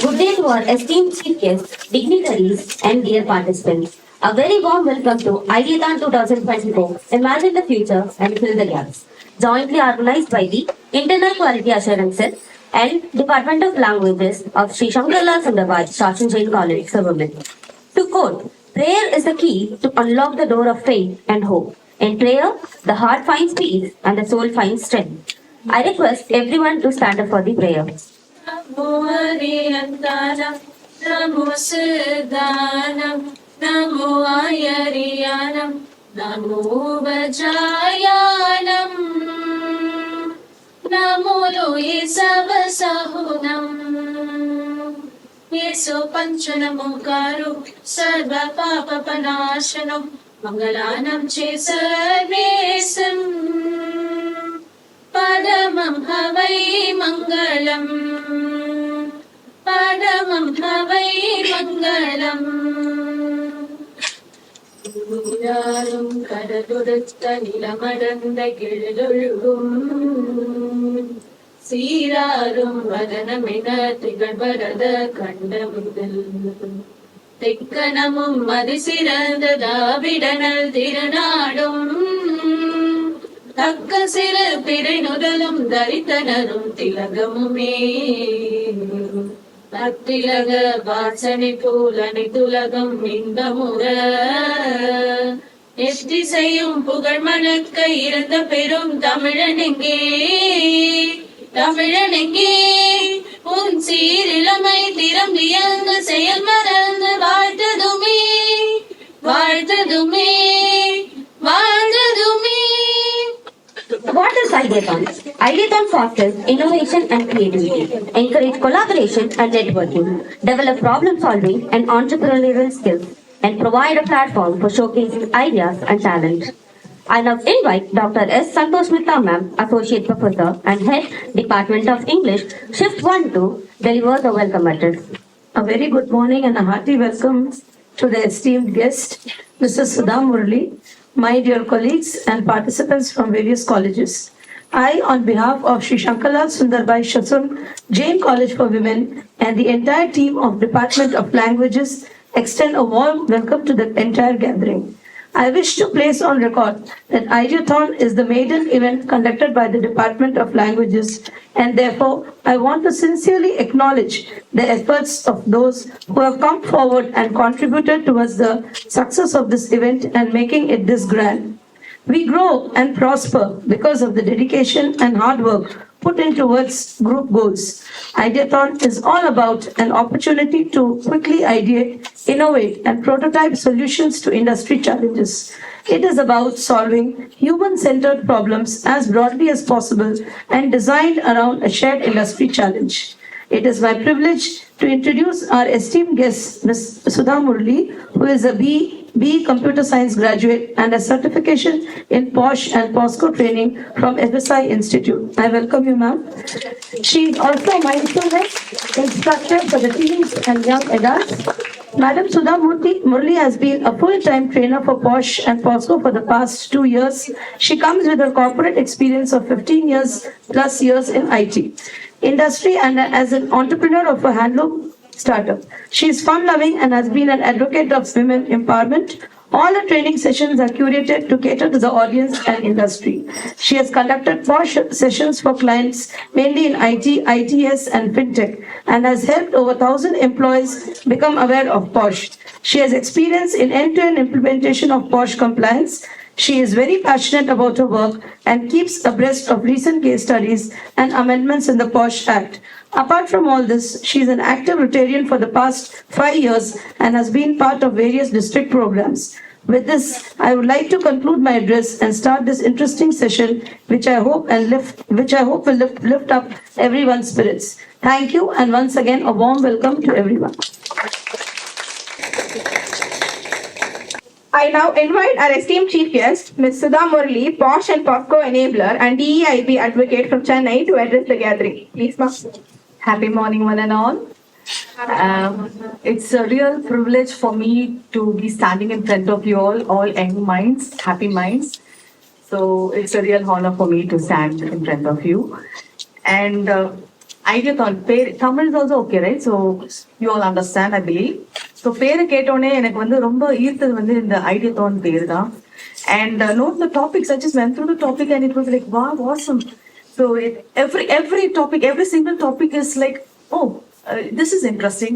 Good day to our esteemed chief guests, dignitaries, and dear participants. A very warm welcome to Ideathon 2024. Imagine the future and fill the gaps. Jointly organized by the Internal Quality Assurance Cell and Department of Languages of Sri Shankarlal Sundarbai Shasun Jain College for Women. To quote, prayer is the key to unlock the door of faith and hope. In prayer, the heart finds peace and the soul finds strength. I request everyone to stand up for the prayer. Namo Ariyantanam, Namo Siddhanam, Namo Ayariyanam, Namo Vajayanam, Namo Loye Savasahunam, Yeso Panchanamukaru, Sarva Papa Panashanam, Mangalanam Chesarvesam, Padamam Havai Mangalam, Padamam Havai Mangalam. Nirarum Kadadurutta Nilamadanda Gilulum, Sirarum Vadanamina Tigadvarada Kandamudil, Tikkanamum Madisiranda Davidanal Tiranadum, தக்க சிறு பிறை நுதலும் தரித்தனரும் திலகமுமே அத்திலக வாசனை போல் அனைத்துலகம் இன்பமுற எத்திசையும் புகழ் மணக்க இருந்த பெரும் தமிழனெங்கே தமிழனெங்கே உன் சீரிழமை திறம் இயங்க செயல் மறந்து வாழ்த்ததுமே வாழ்த்ததுமே வாழ்த்ததுமே. What is Ideathon? Ideathon fosters innovation and creativity, encourage collaboration and networking, develop problem solving and entrepreneurial skills, and provide a platform for showcasing ideas and talent. I now invite Dr. S. Santosh Mitra Ma'am, Associate Professor and Head Department of English, Shift 1 to deliver the welcome address. A very good morning and a hearty welcome to the esteemed guest, Mrs. Sudha Murali, my dear colleagues and participants from various colleges. I, on behalf of Sri Shankarlal Sundarbai Shasun Jain College for Women and the entire team of Department of Languages, extend a warm welcome to the entire gathering. I wish to place on record that Ideathon is the maiden event conducted by the Department of Languages, and therefore I want to sincerely acknowledge the efforts of those who have come forward and contributed towards the success of this event and making it this grand. We grow and prosper because of the dedication and hard work put in towards group goals. Ideathon is all about an opportunity to quickly ideate, innovate, and prototype solutions to industry challenges. It is about solving human-centered problems as broadly as possible and designed around a shared industry challenge. It is my privilege to introduce our esteemed guest, Ms. Sudha Murali, who is a BE Computer Science graduate and a certification in POSH and POSCO training from FSI Institute. I welcome you, ma'am. She is also a mindfulness instructor for the teens and young adults. Madam Sudha Murali has been a full-time trainer for POSH and POSCO for the past 2 years. She comes with a corporate experience of 15 years plus years in IT industry and as an entrepreneur of a handloom startup. She is fun-loving and has been an advocate of women empowerment. All her training sessions are curated to cater to the audience and industry. She has conducted POSH sessions for clients, mainly in IT, ITS, and FinTech, and has helped over 1,000 employees become aware of POSH. She has experience in end-to-end implementation of POSH compliance. She is very passionate about her work and keeps abreast of recent case studies and amendments in the POSH Act. Apart from all this, she is an active Rotarian for the past 5 years and has been part of various district programs. With this, I would like to conclude my address and start this interesting session, which I hope will lift up everyone's spirits. Thank you, and once again, a warm welcome to everyone. I now invite our esteemed chief guest, Ms. Sudha Murali, POSH and POSCO enabler and DEIB advocate from Chennai to address the gathering. Please, ma'am. Happy morning, one and all. It's a real privilege for me to be standing in front of you all young minds, happy minds. So it's a real honor for me to stand in front of you. And Ideathon. Tamil is also okay, right? So you all understand, I believe. So பேரை கேட்டோன்னே எனக்கு வந்து ரொம்ப ஈர்த்தது வந்து இந்த Ideathon பேரு தான். And note the topics. I just went through the topic and it was like, wow, awesome. So every topic, every single topic is like, oh, this is interesting.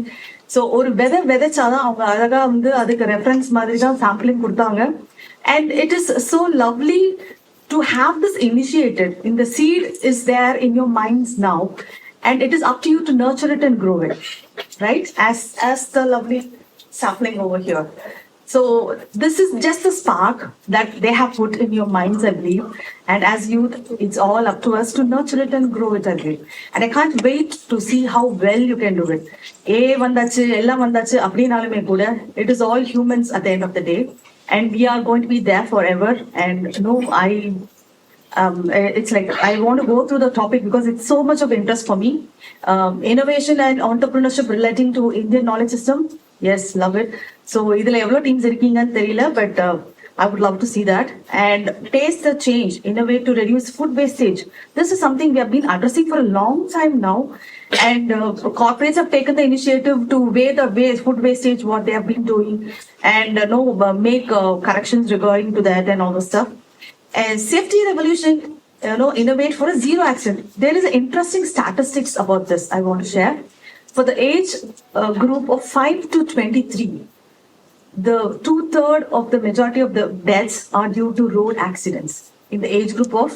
So ஒரு விதைச்சாதான் அவங்க அழகா வந்து அதுக்கு ரெஃபரன்ஸ் மாதிரி தான் sampling கொடுத்தாங்க. And it is so lovely to have this initiated. In the seed is there in your minds now, and it is up to you to nurture it and grow it, right? As the lovely sapling over here. So this is just a spark that they have put in your minds, I believe. And as youth, it's all up to us to nurture it and grow it, I believe. And I can't wait to see how well you can do it. It is all humans at the end of the day. And we are going to be there forever. And it's like I want to go through the topic because it's so much of interest for me. Innovation and entrepreneurship relating to Indian knowledge system. Yes, love it. So idhula evlo teams irukeenga theriyala, but I would love to see that. And taste the change, innovate to reduce food wastage. This is something we have been addressing for a long time now. And corporates have taken the initiative to weigh the food wastage, what they have been doing, and make corrections regarding to that and all those stuff. And safety revolution, innovate for a zero accident. There is interesting statistics about this I want to share. For the age group of 5 to 23, the 2/3 of the majority of the deaths are due to road accidents in the age group of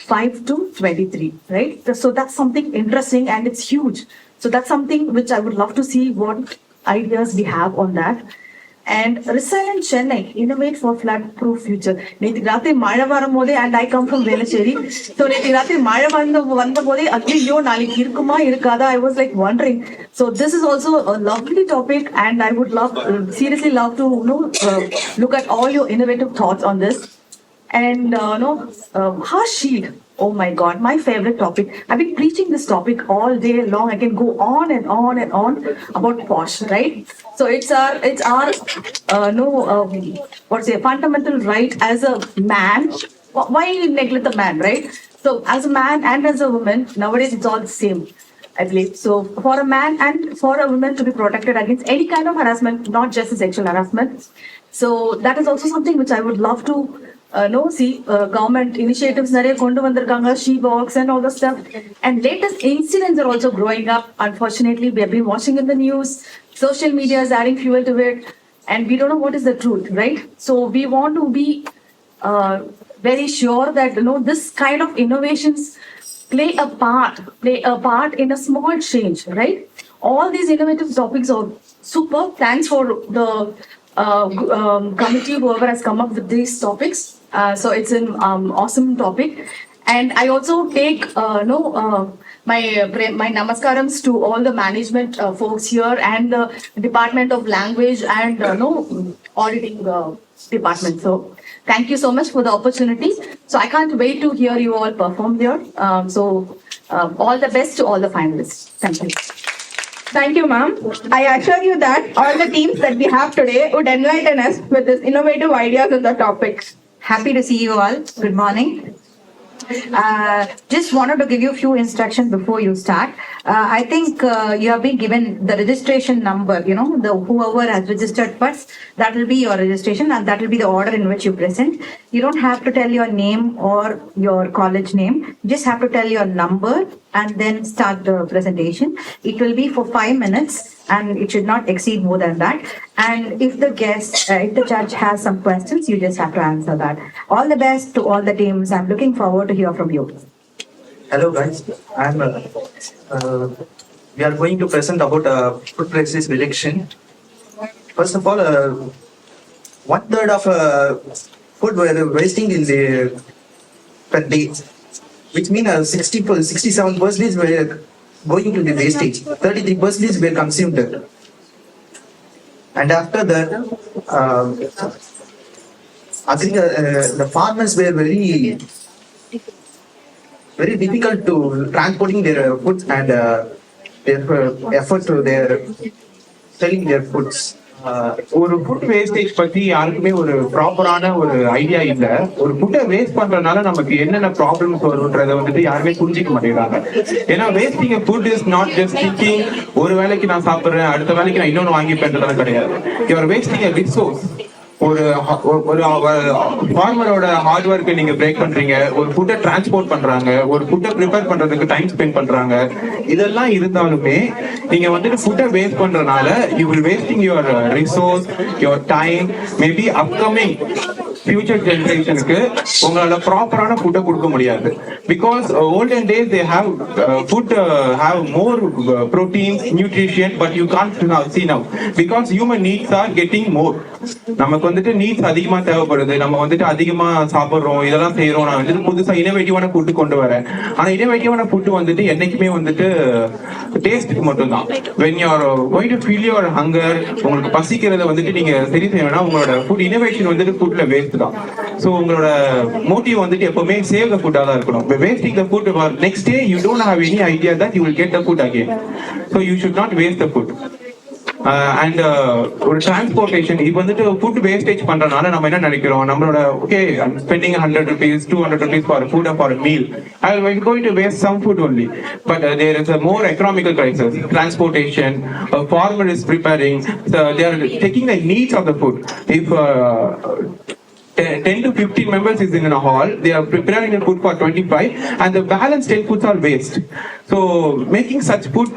5 to 23, right? So that's something interesting and it's huge. So that's something which I would love to see what ideas we have on that. And resilient Chennai, innovate for flood-proof future. நேற்று ராத்திரி மழை வரும்போதே, and I come from Velacheri. So நேற்று ராத்திரி மழை வந்தபோதே ஐயோ நாளைக்கு இருக்குமா இருக்காதா, I was like wondering. So this is also a lovely topic, and I would seriously love to look at all your innovative thoughts on this. And harsh shield. Oh my God, my favorite topic. I've been preaching this topic all day long. I can go on and on and on about POSH, right? So it's our what's a fundamental right as a man. Why neglect the man, right? So as a man and as a woman, nowadays it's all the same, I believe. So for a man and for a woman to be protected against any kind of harassment, not just sexual harassment. So that is also something which I would love to government initiatives நிறைய கொண்டு வந்திருக்காங்க, she walks and all the stuff. And latest incidents are also growing up. Unfortunately, we have been watching in the news. Social media is adding fuel to it, and we don't know what is the truth, right? So we want to be very sure that this kind of innovations play a part in a small change, right? All these innovative topics are super. Thanks for the committee, whoever has come up with these topics. So it's an awesome topic. And I also take my namaskarams to all the management folks here and the Department of Language and auditing department. So thank you so much for the opportunity. So I can't wait to hear you all perform here. All the best to all the finalists. Thank you. Thank you, ma'am. I assure you that all the teams that we have today would enlighten us with this innovative ideas on the topics. Happy to see you all. Good morning. Just wanted to give you a few instructions before you start. I think you have been given the registration number, whoever has registered first, that will be your registration and that will be the order in which you present. You don't have to tell your name or your college name. You just have to tell your number and then start the presentation. It will be for 5 minutes and it should not exceed more than that. And if the judge has some questions, you just have to answer that. All the best to all the teams. I'm looking forward to hear from you. Hello guys, we are going to present about food prices reduction. First of all, 1/3 of food were wasting in the per day, which means 67% were going to the wastage, 33% were consumed. And after that, the farmers were very difficult to transporting their foods and their effort to their selling their foods. ஒரு food wastage பத்தி யாருக்குமே ஒரு ப்ராப்பரான ஒரு idea இல்ல. ஒரு ஃபுட்டை waste பண்றதுனால நமக்கு என்னென்ன ப்ராப்ளம்ஸ் வரும்ன்றத வந்துட்டு யாருமே புரிஞ்சிக்க மாட்டேங்கிறாங்க. ஏன்னா wasting food is not just thinking ஒரு வேலைக்கு நான் சாப்பிடுறேன் அடுத்த வேலைக்கு நான் இன்னொன்னு வாங்கிப்பேன்றதெல்லாம் கிடையாது. You're wasting a resource. ஒரு ஃபார்மரோட ஹார்ட் ஒர்க்கை நீங்க பிரேக் பண்றீங்க, ஒரு ஃபுட்டை டிரான்ஸ்போர்ட் பண்றாங்க, ஒரு ஃபுட்டை ப்ரிப்பேர் பண்றதுக்கு டைம் ஸ்பெண்ட் பண்றாங்க. இதெல்லாம் இருந்தாலுமே நீங்க வந்துட்டு ஃபுட்டை வேஸ்ட் பண்றதுனால you will wasting your resource, your time, maybe upcoming future ஜெனரேஷனுக்கு உங்களால ப்ராப்பரான ஃபுட்டை கொடுக்க முடியாது. Because olden days they have food have more proteins, nutrition, but you can't see now because human needs are getting more. நமக்கு வந்துட்டு needs அதிகமா தேவைப்படுது, நம்ம வந்துட்டு அதிகமா சாப்பிடுறோம், இதெல்லாம் செய்யறோம். நான் வந்துட்டு புதுசா இனோவேட்டிவான ஃபுட்டு கொண்டு வரேன். ஆனா இனோவேட்டிவான ஃபுட்டு வந்துட்டு என்னைக்குமே வந்துட்டு டேஸ்ட்டுக்கு மட்டும்தான். when you are going to feel your hunger, உங்களுக்கு பசிக்கிறத வந்துட்டு நீங்க சரி செய்யணும்னா உங்களோட ஃபுட் இனோவேஷன் வந்துட்டு ஃபுட்ல வேஸ்ட் தான். ஸோ உங்களோட மோட்டிவ் வந்துட்டு எப்பவுமே சேவ் த ஃபுட்டா தான் இருக்கணும். Wasting the food next day you don't have any idea that you will get the food again. So you should not waste the food. And ஒரு டிரான்ஸ்போர்டேஷன் இப்போ வந்துட்டு ஃபுட் வேஸ்டேஜ் பண்றதுனால நம்ம என்ன நினைக்கிறோம், நம்மளோட okay spending 100 rupees 200 rupees for food for a meal, I will going to waste some food only. But there is a more economical crisis, transportation, a farmer is preparing, so they are taking the needs of the food. If 10 to 15 members is in a hall, they are preparing the food for 25 and the balance 10 foods are waste. So making such food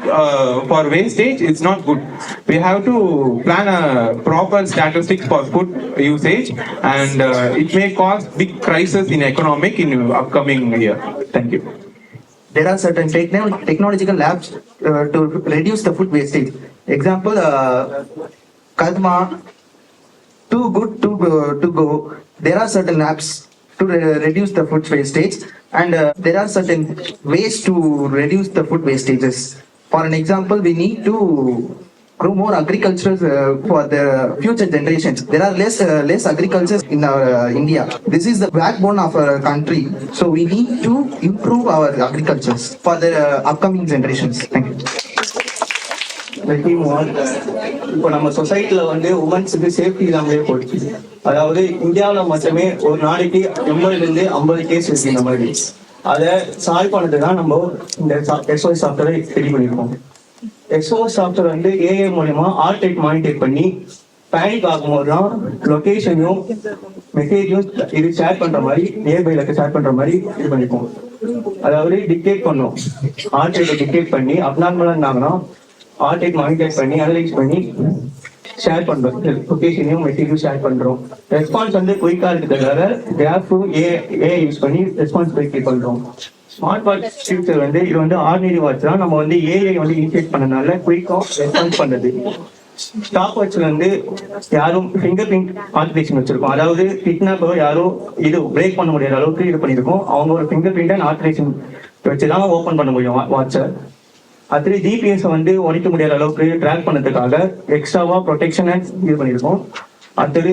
for wastage is not good. We have to plan a proper statistics for food usage and it may cause big crisis in economic in upcoming year. Thank you. There are certain technological labs to reduce the food wastage. Example, Kadma, Too Good to Go. There are certain apps to reduce the food wastage, and there are certain ways to reduce the food wastages. For an example, we need to grow more agriculture for the future generations. There are less agriculture in our India. This is the backbone of our country, so we need to improve our agriculture for the upcoming generations. Thank you. இப்போ நம்ம சொசைட்டில வந்து உமன்ஸுக்கு safety இல்லாமலே போயிடுச்சு. அதாவது இந்தியாவில் மட்டுமே ஒரு நாளைக்கு 80-50 கேஸ் இருக்கு இந்த மாதிரி. அதை சால்வ் பண்ணது தான் நம்ம இந்த எஸ்ஓஎஸ் சாஃப்ட்வேரை ரெடி பண்ணியிருக்கோம். எஸ்ஓஎஸ் சாஃப்ட்வேர் வந்து ஏஐ மூலமா ஹார்ட் ரேட் மானிட்டர் பண்ணி பேனிக் ஆகும்போது தான் லொகேஷனையும் மெசேஜையும் இது ஷேர் பண்ற மாதிரி நியர்பைல ஷேர் பண்ற மாதிரி இது பண்ணிருக்கோம். அதாவது டிக்டேட் பண்ணோம், ஹார்ட் ரேட்டை டிக்டேட் பண்ணி அப்நார்மலா இருந்தாங்கன்னா ஹார்ட் ரேட் மானிட்டர் பண்ணி அனலைஸ் பண்ணி ஷேர் பண்றோம். லொகேஷனையும் மெசேஜும் ஷேர் பண்றோம். ரெஸ்பான்ஸ் வந்து குயிக்கா இருக்கிறதுனால கிராஃப் ஏஐ யூஸ் பண்ணி ரெஸ்பான்ஸ் குயிக் பண்றோம். ஸ்மார்ட் வாட்ச் ஃபியூச்சர் வந்து இது வந்து ஆர்டினரி வாட்ச் தான், நம்ம வந்து ஏஐ வந்து இனிஷியேட் பண்ணனால குயிக்கா ரெஸ்பான்ஸ் பண்ணுது. ஸ்டாப் வாட்ச்ல வந்து யாரும் ஃபிங்கர் பிரிண்ட் ஆல்ட்ரேஷன் வச்சிருக்கோம். அதாவது கிட்னாப் யாரும் இது பிரேக் பண்ண முடியாத அளவுக்கு இது பண்ணிருக்கோம். அவங்க ஒரு ஃபிங்கர் பிரிண்ட் அண்ட் ஆல்ட்ரேஷன் வச்சுதான் ஓபன் பண்ண முடியும் வாட்சை. அது ஜிபிஎஸ் வந்து உடைக்க முடியாத அளவுக்கு ட்ராக் பண்ணதுக்காக எக்ஸ்ட்ராவா ப்ரொடெக்ஷன் இது பண்ணியிருக்கோம். அடுத்தது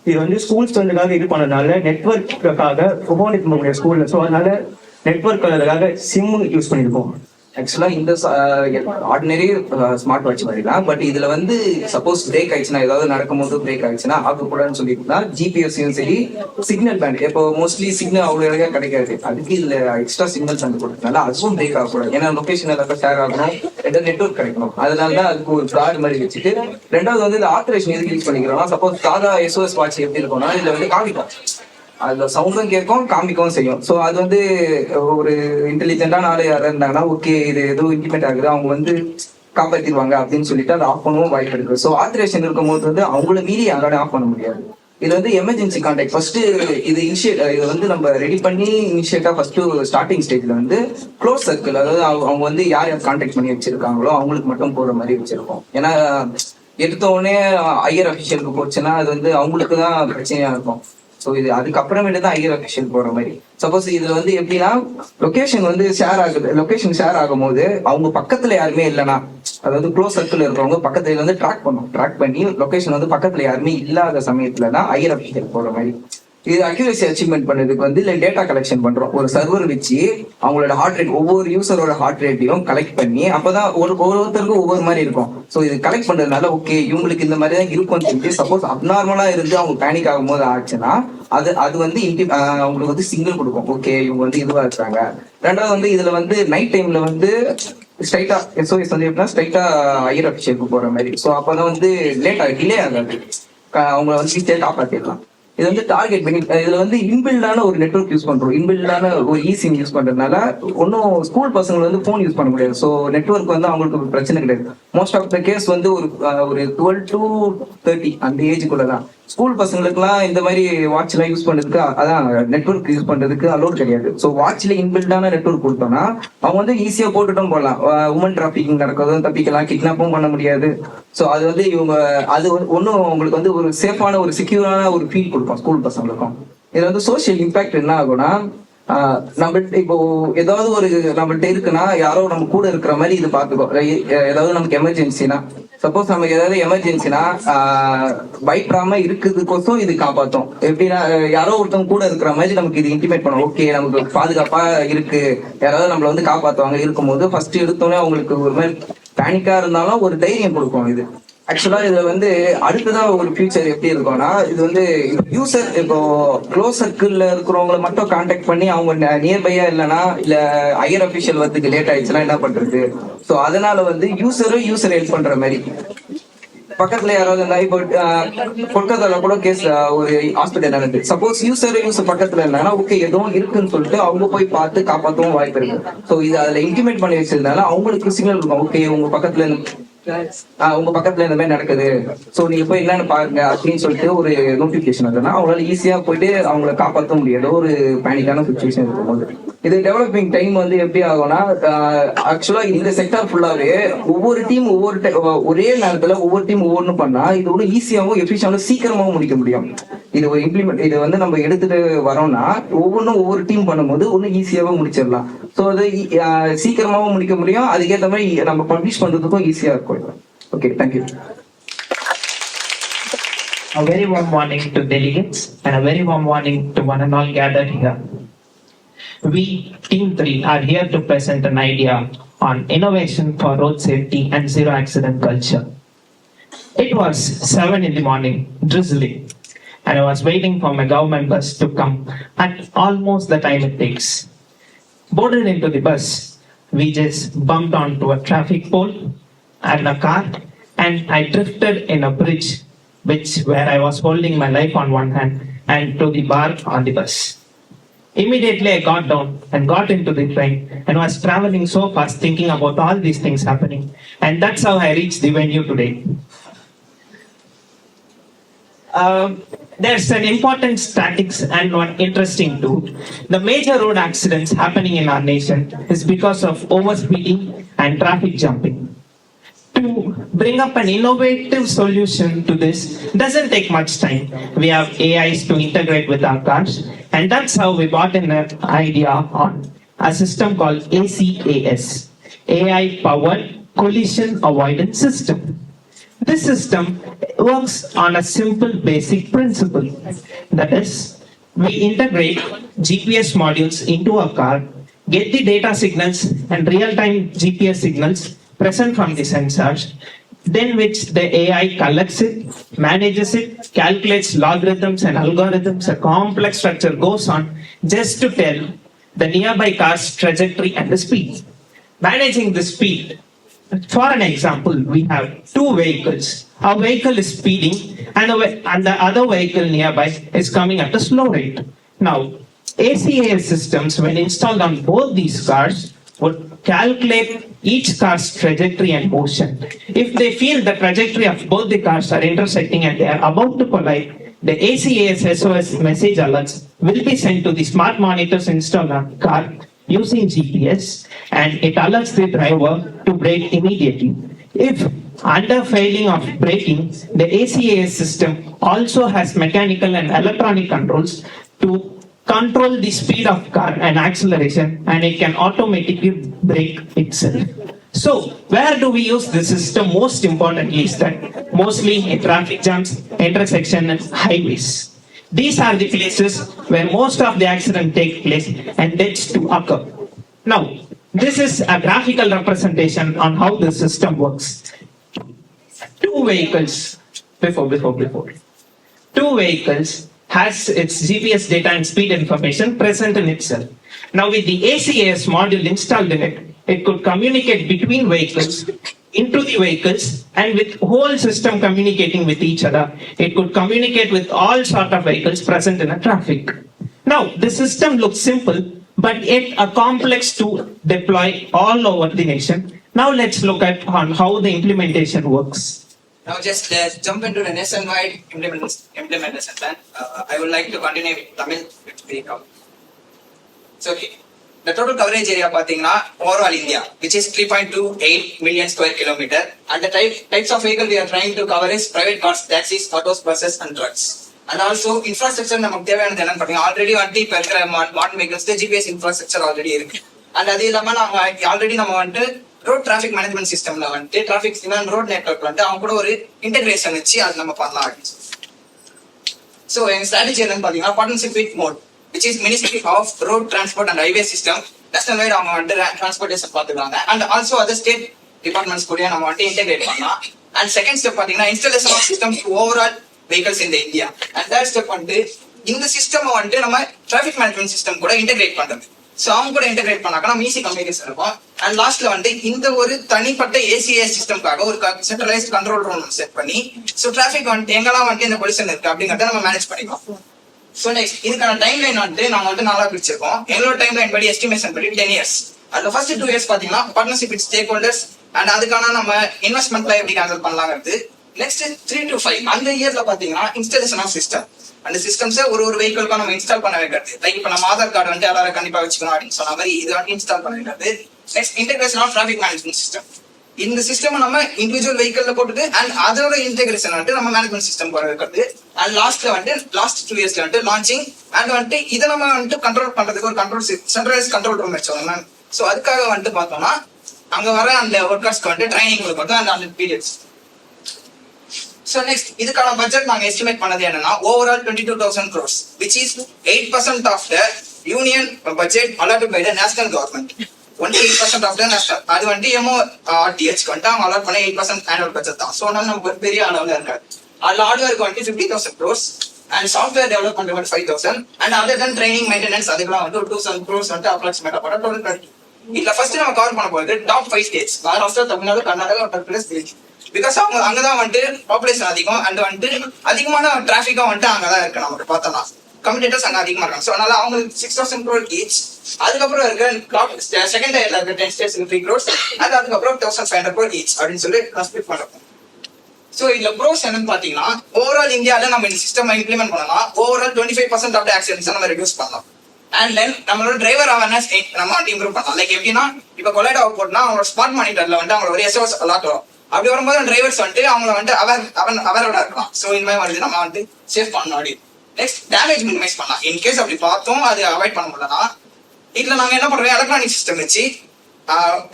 இது வந்து ஸ்கூல் ஸ்டூடெண்ட்டுக்காக இது பண்ணதுனால நெட்ஒர்க்காக ஃபோன் எடுக்க முடியாது ஸ்கூல்ல. ஸோ அதனால நெட்ஒர்க் அதுக்காக சிம் யூஸ் பண்ணியிருக்கோம். ஆக்சுவலா இந்த ஆர்டினரி ஸ்மார்ட் வாட்ச் மாதிரி தான். பட் இதுல வந்து சப்போஸ் பிரேக் ஆயிடுச்சுன்னா, ஏதாவது நடக்கும்போது பிரேக் ஆயிடுச்சுன்னா ஆகக்கூடாதுன்னு சொல்லிட்டுனா ஜிபிஎஸ்ஸையும் சரி சிக்னல் பேண்ட், இப்போ மோஸ்ட்லி சிக்னல் அவ்வளோ இடையா கிடைக்காது, அதுக்கு இதுல எக்ஸ்ட்ரா சிக்னல் பேண்ட் கொடுத்தனால அதுவும் பிரேக் ஆகக்கூடாது. ஏன்னா லொகேஷன் எல்லாம் ஷேர் ஆகணும், நெட்ஒர்க் கிடைக்கணும். அதனால தான் அதுக்கு ஒரு கார்டு மாதிரி வச்சுட்டு. ரெண்டாவது வந்து இந்த ஆத்தரேஷன் எதுக்கு யூஸ் பண்ணிக்கிறோம், சப்போஸ் சாதா எஸ்ஓஎஸ் வாட்ச் எப்படி இருக்கும்னா இதுல வந்து காமிக்கும், அதுல சவுண்டும் கேட்கும் காமிக்கவும் செய்யும். ஸோ அது வந்து ஒரு இன்டெலிஜென்ட்டான ஆளு யாராவது இருந்தாங்கன்னா ஓகே இது எதுவும் இம்ப்ளிமெண்ட் ஆகுது, அவங்க வந்து காப்பாற்றிடுவாங்க அப்படின்னு சொல்லிட்டு அதை ஆஃப் பண்ணவும் வாய்ப்பு இருக்கு. ஸோ ஆத்தரேஷன் இருக்கும்போது வந்து அவங்கள மீறி யாராலையும் ஆஃப் பண்ண முடியாது. இது வந்து எமர்ஜென்சி கான்டாக்ட் ஃபர்ஸ்ட் இது இது வந்து நம்ம ரெடி பண்ணி இனிஷியேட்டா ஃபர்ஸ்ட் ஸ்டார்டிங் ஸ்டேஜ்ல வந்து க்ளோஸ் சர்க்கிள், அதாவது அவங்க வந்து யார் யார் கான்டாக்ட் பண்ணி வச்சிருக்காங்களோ அவங்களுக்கு மட்டும் போற மாதிரி வச்சிருக்கோம். ஏன்னா எடுத்த உடனே ஐயர் அஃபிஷியலுக்கு போச்சுன்னா அது வந்து அவங்களுக்கு தான் பிரச்சனையா இருக்கும். ஸோ இது அதுக்கப்புறமேட்டு தான் ஐயர் அஃபிஷியல் போற மாதிரி. சப்போஸ் இதுல வந்து எப்படின்னா லொகேஷன் வந்து ஷேர் ஆகுது, லொகேஷன் ஷேர் ஆகும் போது அவங்க பக்கத்துல யாருமே இல்லைன்னா, அதாவது க்ளோஸ் சர்க்கிள் இருக்கிறவங்க பக்கத்துல வந்து ட்ராக் பண்ணி லொகேஷன் வந்து பக்கத்துல யாருமே இல்லாத சமயத்துல தான் ஐயர் அஃபிஷியல் போற மாதிரி. இது அக்யூரசி அச்சீவ்மெண்ட் பண்ணதுக்கு வந்து இல்லை டேட்டா கலெக்ஷன் பண்றோம். ஒரு சர்வர் வச்சு அவங்களோட ஹார்ட் ரேட், ஒவ்வொரு யூசரோட ஹார்ட் ரேட்டையும் கலெக்ட் பண்ணி, அப்பதான் ஒவ்வொருத்தருக்கும் ஒவ்வொரு மாதிரி இருக்கும். ஸோ இது கலெக்ட் பண்றதுனால ஓகே இவங்களுக்கு இந்த மாதிரி தான் இருக்கும்னு சொல்லி, சப்போஸ் அப்நார்மலா இருந்து அவங்க பேனிக் ஆகும் போது ஆச்சுன்னா அது வந்து அவங்களுக்கு வந்து சிங்கிள் கொடுக்கும். ஓகே இவங்க வந்து இதுவா இருக்காங்க. ரெண்டாவது வந்து இதுல வந்து நைட் டைம்ல வந்து ஸ்ட்ரைட்டா SOS வந்து எப்படின்னா ஸ்ட்ரைட்டா ஹையர் அஃபிஷியலுக்கு போற மாதிரி. ஸோ அப்பதான் வந்து டிலே ஆகாது, அவங்கள வந்து ஈஸியாக காப்பாற்றிடலாம். இது வந்து டார்கெட் பண்ணி இதுல வந்து இன்பில்டான ஒரு நெட்வொர்க் யூஸ் பண்றோம். இன்பில்டான ஒரு சிம் யூஸ் பண்றதுனால ஒன்றும் ஸ்கூல் பசங்க வந்து போன் யூஸ் பண்ண முடியாது. ஸோ நெட்வொர்க் வந்து அவங்களுக்கு பிரச்சனை கிடையாது. மோஸ்ட் ஆஃப் த கேஸ் வந்து ஒரு 12 to 30 அந்த ஏஜுக்குள்ள தான். ஸ்கூல் பசங்களுக்குலாம் இந்த மாதிரி வாட்ச் எல்லாம் யூஸ் பண்றதுக்கு, அதான் நெட்வொர்க் யூஸ் பண்றதுக்கு அலோட் கிடையாது. ஸோ வாட்ச்ல இன்பில்டான நெட்வொர்க் கொடுத்தோம்னா அவங்க வந்து ஈஸியா போட்டுட்டும் போடலாம். உமன் டிராஃபிக்கிங் நடக்கிறதும் தப்பிக்கலாம், கிட்னாப்பும் பண்ண முடியாது. ஸோ அது வந்து இவங்க அது ஒன்றும் உங்களுக்கு வந்து ஒரு சேஃபான ஒரு செக்யூரான ஒரு ஃபீல் கொடுக்கும் ஸ்கூல் பசங்களுக்கும். இதுல வந்து சோஷியல் இம்பாக்ட் என்ன ஆகும்னா, நம்மள்ட்ட இப்போ ஏதாவது ஒரு நம்மள்ட்ட இருக்குன்னா யாரோ நம்ம கூட இருக்கிற மாதிரி இது பார்த்துக்கோ. ஏதாவது நமக்கு எமர்ஜென்சினா, சப்போஸ் நமக்கு ஏதாவது எமர்ஜென்சினா பயப்படாம இருக்குதுக்கோசம் இது காப்பாற்றும். எப்படின்னா யாரோ ஒருத்தவங்க கூட இருக்கிற மாதிரி நமக்கு இது இன்டிமேட் பண்ணும். ஓகே நமக்கு பாதுகாப்பா இருக்கு, யாராவது நம்மள வந்து காப்பாற்றுவாங்க இருக்கும்போது ஃபர்ஸ்ட் எடுத்தோன்னே அவங்களுக்கு ஒரு மாதிரி பேனிக்கா இருந்தாலும் ஒரு தைரியம் கொடுக்கும் இது. ஆக்சுவலா இதுல வந்து அடுத்ததான் ஒரு ஃபியூச்சர் எப்படி இருக்கும்னா, இது வந்து யூசர் இப்போ க்ளோஸ் சர்க்கிள்ல இருக்கிறவங்களை மட்டும் கான்டாக்ட் பண்ணி அவங்க நியர்பையா இல்லைன்னா இல்ல ஹையர் அபிஷியல் வரதுக்கு லேட் ஆயிடுச்சுன்னா என்ன பண்றது? ஸோ அதனால வந்து யூசர் ஹெல்ப் பண்ற மாதிரி பக்கத்துல யாராவது இருந்தா, இப்போ கொல்கத்தால கூட கேஸ் ஒரு ஹாஸ்பிட்டல் நடந்து, சப்போஸ் யூசர் பக்கத்துல இல்லைன்னா ஓகே எதுவும் இருக்குன்னு சொல்லிட்டு அவங்க போய் பார்த்து காப்பாற்றவும் வாய்ப்பு இருக்கு. ஸோ இது அதுல இன்டிமேட் பண்ணி வச்சிருந்தால அவங்களுக்கு சிக்னல் இருக்கும். ஓகே உங்க பக்கத்துல இந்த மாதிரி நடக்குது, சோ நீங்க போய் என்னன்னு பாருங்க அப்படின்னு சொல்லிட்டு ஒரு நோட்டிபிகேஷன் வருதுன்னா அவங்களால ஈஸியா போயிட்டு அவங்கள காப்பாற்ற முடியாத ஒரு பேனிக்கான சுச்சுவேஷன் இருக்கும்போது இது டெவலப்பிங் டைம் வந்து எப்படி ஆகும்னா, ஆக்சுவலா இந்த செக்டார் ஃபுல்லாவே ஒவ்வொரு டீம் ஒரே நேரத்துல ஒவ்வொரு டீம் ஒவ்வொன்றும் பண்ணா இது ஒன்றும் ஈஸியாகவும் எஃபிஷியன்டாகவும் சீக்கிரமாகவும் முடிக்க முடியும். இது ஒரு இது வந்து நம்ம எடுத்துட்டு வரோம்னா ஒவ்வொன்றும் ஒவ்வொரு டீம் பண்ணும்போது ஒன்றும் ஈஸியாகவும் முடிச்சிடலாம். ஸோ அது சீக்கிரமாகவும் முடிக்க முடியும், அதுக்கேற்ற மாதிரி நம்ம பப்ளிஷ் பண்றதுக்கும் ஈஸியா இருக்கும். Okay, thank you. A very warm morning to delegates and a very warm morning to one and all gathered here. We, Team 3, are here to present an idea on innovation for road safety and zero accident culture. It was 7 in the morning, drizzling, and I was waiting for my government bus to come at almost the time it takes. Boarded into the bus, we just bumped onto a traffic pole and a car, and I drifted in a bridge where I was holding my life on one hand and to the bar on the bus. Immediately I got down and got into the train and was traveling so fast thinking about all these things happening, and that's how I reached the venue today. There's an important statistics and one interesting too. The major road accidents happening in our nation is because of overspeeding and traffic jumping. To bring up an innovative solution to this doesn't take much time. We have AIs to integrate with our cars, and that's how we brought in an idea on a system called ACAS, AI Powered Collision Avoidance System. This system works on a simple basic principle. That is, we integrate GPS modules into a car, get the data signals and real-time GPS signals present from the sensors, then which the AI collects it, manages it, calculates logarithms and algorithms. A complex structure goes on just to tell the nearby car's trajectory and the speed. Managing the speed. For an example, we have two vehicles. Our vehicle is speeding and the other vehicle nearby is coming at a slow rate. Now, ACAS systems, when installed on both these cars, would calculate each car's trajectory and motion. If they feel the trajectory of both the cars are intersecting and they are about to collide, the ACAS SOS message alerts will be sent to the smart monitors installed on the car using GPS, and it alerts the driver to brake immediately. If under failing of braking, the ACAS system also has mechanical and electronic controls to control the speed of car and acceleration, and it can automatically brake itself. So, where do we use this system? Most importantly is that mostly in traffic jams, intersection and highways. These are the places where most of the accidents take place and deaths to occur. Now, this is a graphical representation on how the system works. Two vehicles, before. Two vehicles has its GPS data and speed information present in itself. Now with the ACAS module installed in it, it could communicate between vehicles, into the vehicles, and with whole system communicating with each other. It could communicate with all sort of vehicles present in a traffic. Now the system looks simple, but yet a complex to deploy all over the nation. Now let's look at on how the implementation works. Now just jump into the nationwide implementation plan. I would like to continue with Tamil, which we come. So the total coverage area பாத்தீங்கன்னா overall India, which is 3.28 million square kilometer, and the types of vehicle we are trying to cover is private cars, taxis, autos, buses, and trucks. And also infrastructure நமக்கு தேவையானது என்னன்னு பாத்தீங்கன்னா already வந்துட்டு இப்ப இருக்கிற modern vehicles GPS infrastructure already இருக்கு. And அது இல்லாம நம்ம ஆல்ரெடி நம்ம வந்துட்டு ரோட் டிராஃபிக் மேனேஜ்மெண்ட் சிஸ்டம்ல வந்துட்டு டிராஃபிக் சிக்னல் ரோட் நெட்வொர்க் வந்துட்டு அவங்க கூட ஒரு இன்டெகிரேஷன் வச்சு அது நம்ம பண்ணலாம் அப்படின்னு. ஸோ எங்க ஸ்ட்ராட்டஜி என்னன்னு பாத்தீங்கன்னா partnership with MoRT, which is ministry of road transport and highway system, national wide அவங்க வந்துட்டு டிரான்ஸ்போர்டேஷன் பாத்துக்கிறாங்க. And also other state departments கூட நம்ம வந்துட்டு இன்டெகிரேட் பண்ணலாம். அண்ட் செகண்ட் ஸ்டெப் பாத்தீங்கன்னா installation of system overall vehicles in the India. And that step வந்து இந்த சிஸ்டம் வந்துட்டு நம்ம டிராஃபிக் மேனேஜ்மெண்ட் சிஸ்டம் கூட இன்டெகிரேட் பண்றது. ஸோ அவங்க கூட இன்டெகிரேட் பண்ணாக்க நம்ம ஈஸி கம்யூனிகேஷன் இருக்கும். அண்ட் லாஸ்ட்ல வந்து இந்த ஒரு தனிப்பட்ட ஏசிஏ சிஸ்டம்காக ஒரு சென்ட்ரலைஸ்ட் கண்ட்ரோல் ரூம் செட் பண்ணி ஸோ டிராஃபிக் வந்துட்டு எங்கெல்லாம் வந்துட்டு இந்த பொல்யூஷன் இருக்கு அப்படிங்கிறத நம்ம மேனேஜ் பண்ணிக்கலாம். ஸோ நெக்ஸ்ட் இதுக்கான டைம் லைன் வந்துட்டு நாங்கள் வந்துட்டு நாளா பிரிச்சிருக்கோம். எங்களோட டைம் லைன் படி எஸ்டிமேஷன் படி 10 years. அதுல ஃபர்ஸ்ட் 2 years பாத்தீங்கன்னா partnership with stack holders and அதுக்கான நம்ம இன்வெஸ்ட்மெண்ட்ல எப்படி ஹேண்டில் பண்ணலாங்கிறது. நெக்ஸ்ட் 3 to 5 அந்த இயர்ல பாத்தீங்கன்னா இன்ஸ்டாலேஷன் ஆஃப் சிஸ்டம். அந்த சிஸ்டம்ஸை ஒரு வெஹிக்கிளுக்கும் நம்ம இன்ஸ்டால் பண்ண வைக்கிறது. லைக் இப்போ நம்ம ஆதார் கார்டு வந்து எல்லாரும் கண்டிப்பா வச்சுக்கணும் அப்படின்னு சொன்ன மாதிரி இது வந்து இன்ஸ்டால் பண்ண வைக்கிறது. Next integration of traffic management system. இந்த சிஸ்டம் நம்ம இண்டிவிஜுவல் வெஹிக்கிள்ல போட்டுட்டு அண்ட் அதோட இன்டெகிரேஷன் வந்துட்டு நம்ம மேனேஜ்மெண்ட் சிஸ்டம் போட வைக்கிறது. அண்ட் லாஸ்ட்ல வந்துட்டு லாஸ்ட் 2 yearsல வந்துட்டு லான்ச்சிங் அண்ட் வந்துட்டு இதை நம்ம வந்துட்டு கண்ட்ரோல் பண்றதுக்கு ஒரு கண்ட்ரோல் சென்ட்ரலைஸ் கண்ட்ரோல் ரூம் வச்சோம் மேம். ஸோ அதுக்காக வந்துட்டு பார்த்தோம்னா அங்க வர அந்த ஒர்க்கர்ஸ்க்கு வந்துட்டு ட்ரைனிங் கொடுக்கறது அந்த பீரியட்ஸ். So next, இதுக்கான பட்ஜெட் நாங்க எஸ்டிமேட் பண்ணது என்னன்னா overall 22,000 crores, which is 8% of the union budget allotted by the national government. Only 8% of the national. அது வந்து MORTH வந்து அவங்க allot பண்ண 8% annual budget தான். So நம்ம பெரிய அளவுல இருக்காது. அதுல ஹார்ட்வேருக்கு வந்து 50,000 crores and software development வந்து 5,000 and other than training maintenance அதுக்கெல்லாம் வந்து 2,000 crores வந்து அப்ராக்சிமேட்டா போட டோட்டல். இதுல ஃபர்ஸ்ட் நம்ம கவர் பண்ண போறது top 5 states, Maharashtra, Tamil Nadu, Karnataka, Uttar Pradesh, Delhi. Because அவங்க அங்கதான் வந்துட்டு பாப்புலேஷன் அதிகம் அண்ட் வந்துட்டு அதிகமான டிராபிக்கும் வந்துட்டு அங்கதான் இருக்கு. நமக்கு பார்த்தோம்னா கம்யூனிட்டர்ஸ் அங்க அதிகமா இருக்காங்க. ஸோ அதனால அவங்களுக்கு 6,000 crore ஈச். அதுக்கப்புறம் இருக்க செகண்ட் இயர்ல இருக்க 10 states 3 crores அண்ட் அதுக்கப்புறம் 1,500 crore ஈச் அப்படின்னு சொல்லி ஸ்பிளிட் பண்றோம். ஸோ இதுல ப்ரோஸ் என்னன்னு பாத்தீங்கன்னா ஓவரால் இந்தியாவில நம்ம இந்த சிஸ்டம் இம்ப்ளிமெண்ட் பண்ணலாம். ஓவரால் 25% ஆஃப் ஆக்சிடென்ட்ஸ் நம்ம ரெடியூஸ் பண்ணலாம். அண்ட் தென் நம்மளோட டிரைவர் அவேர்னஸ் நம்ம இம்ப்ரூவ் பண்ணலாம். லைக் எப்படின்னா இப்போ கொலைடாக போட்டுனா அவங்களோட ஸ்மார்ட் மானிட்டர்ல வந்து அவங்களோட ஒரு SOS அலாட் வரும். அப்படி வரும்போது டிரைவர்ஸ் வந்துட்டு அவங்கள வந்துட்டு அவரோட இருக்கலாம். ஸோ இந்த மாதிரி வந்து நம்ம வந்து சேஃப் பண்ணணும். அப்படி நெக்ஸ்ட் டேமேஜ் மினிமைஸ் பண்ணலாம். இன்கேஸ் அப்படி பார்த்தோம் அது அவாய்ட் பண்ண முடியலன்னா இதுல நாங்க என்ன பண்றோம், எலக்ட்ரானிக் சிஸ்டம் வச்சு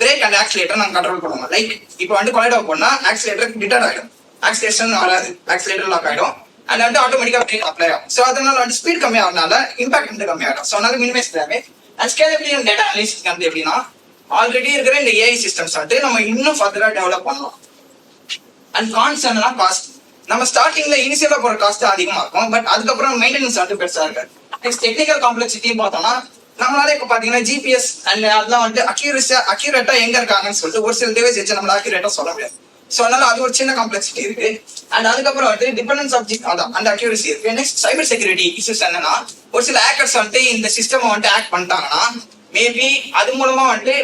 பிரேக் அண்ட் ஆக்சிலேட்டர் நாங்கள் கண்ட்ரோல் பண்ணுவோம். லைக் இப்போ வந்து கொலைடாக போனா ஆக்சிலேட்டர் டிட்டர்ட் ஆகிடும், ஆக்சிலேஷன் வராது, ஆக்சிலேட்டர் லாக் ஆகிடும் அண்ட் வந்து ஆட்டோமேட்டிக்கா பிரேக் அப்ளை ஆகும். ஸோ அதனால வந்து ஸ்பீட் கம்மியாகிறதுனால இம்பாக்ட் வந்து கம்மியாகிடும். ஸோ அதனால minimise damage and scalability and data analysis வந்து எப்படின்னா ஆல்ரெடி இருக்கிற இந்த ஏஐ சிஸ்டம்ஸ் வந்துட்டு நம்ம இன்னும் ஃபர்தரா டெவலப் பண்ணலாம். அண்ட் கான்ஸ் என்னன்னா காஸ்ட். நம்ம ஸ்டார்டிங்ல இனிஷியலா போற காஸ்ட் அதிகமா இருக்கும், பட் அதுக்கப்புறம் மெயின்டெனன்ஸ் வந்து பெருசா இருக்காது. நெக்ஸ்ட் டெக்னிக்கல் காம்ப்ளெக்சிட்டியும் பார்த்தோம்னா நம்மளால இப்ப பாத்தீங்கன்னா ஜிபிஎஸ் அண்ட் அதெல்லாம் வந்து அக்யூரேட்டா எங்க இருக்காங்கன்னு சொல்லிட்டு ஒரு சில டிவைஸ் வச்சு நம்மளால அக்யூரேட்டா சொல்ல முடியாது. ஸோ அதனால அது ஒரு சின்ன காம்ப்ளெக்சிட்டி இருக்கு. அண்ட் அதுக்கப்புறம் வந்து டிபெண்டன்ஸ் ஆஃப் அதான் அந்த அக்யூரசி இருக்கு. நெக்ஸ்ட் சைபர் செக்யூரிட்டி இஷ்யூஸ் என்னன்னா ஒரு சில ஹேக்கர்ஸ் வந்துட்டு இந்த சிஸ்டம் வந்துட்டு ஆக்ட் பண்ணிட்டாங்கன்னா மேபி அது மூலமா வந்துட்டு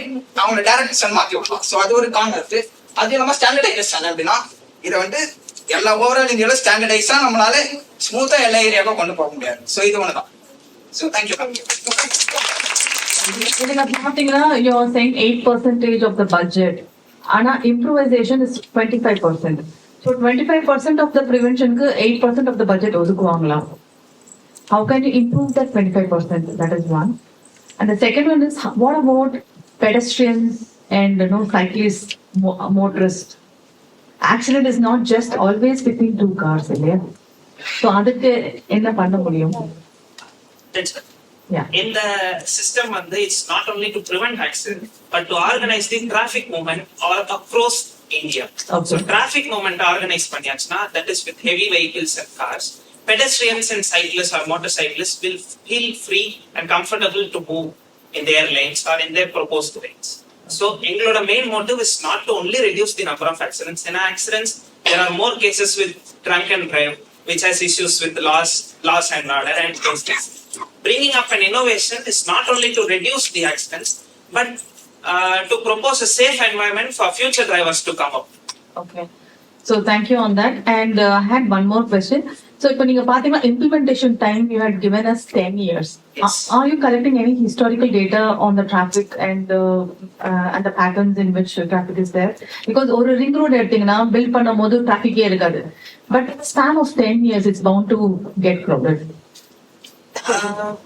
அவங்களோட டைரக்ஷன் மாத்தி விடலாம். ஸோ அது ஒரு கான் இருக்கு. அது இல்லாம ஸ்டாண்டர்டைசேஷன் அப்படின்னா இதை வந்து எல்லா ஓவரால் இந்தியாவில ஸ்டாண்டர்டைஸா நம்மளால ஸ்மூத்தா எல்லா ஏரியாவுக்கும் கொண்டு போக முடியாது. ஸோ இது ஒண்ணுதான். So thank you. இதுல பாத்தீங்கன்னா you are saying 8% of the budget. ஆனா improvisation is 25%. So 25% of the prevention க்கு 8% of the budget ஒதுக்குவாங்களா? How can you improve that 25%? That is one. And the second one is what about pedestrians and cyclists, motorists? Accident is not just always between two cars, இல்லையா? So அதுக்கு என்ன பண்ண முடியும்? That's it. Yeah. In the system, it's not only to prevent accident, but to organize the traffic movement all across India. Okay. So traffic movement organize பண்ணியாச்சுன்னா, that is with heavy vehicles and cars. Pedestrians and cyclists or motorcyclists will feel free and comfortable to move in their lanes or in their proposed lanes. So எங்களோட main motive is not to only reduce the number of accidents. In accidents, there are more cases with drunk and drive, which has issues with laws and order and those things. Bringing up an innovation is not only to reduce the accidents, but to propose a safe environment for future drivers to come up. Okay. So thank you on that. And I had one more question. So இப்போ நீங்க பாத்தீங்கன்னா implementation time you had given us 10 years. Yes. Are you collecting any historical data on the traffic and the patterns in which traffic is there? Because ஒரு ring road எடுத்தீங்கன்னா build பண்ணும்போது traffic இருக்காது. But in the span of 10 years it's bound to get crowded.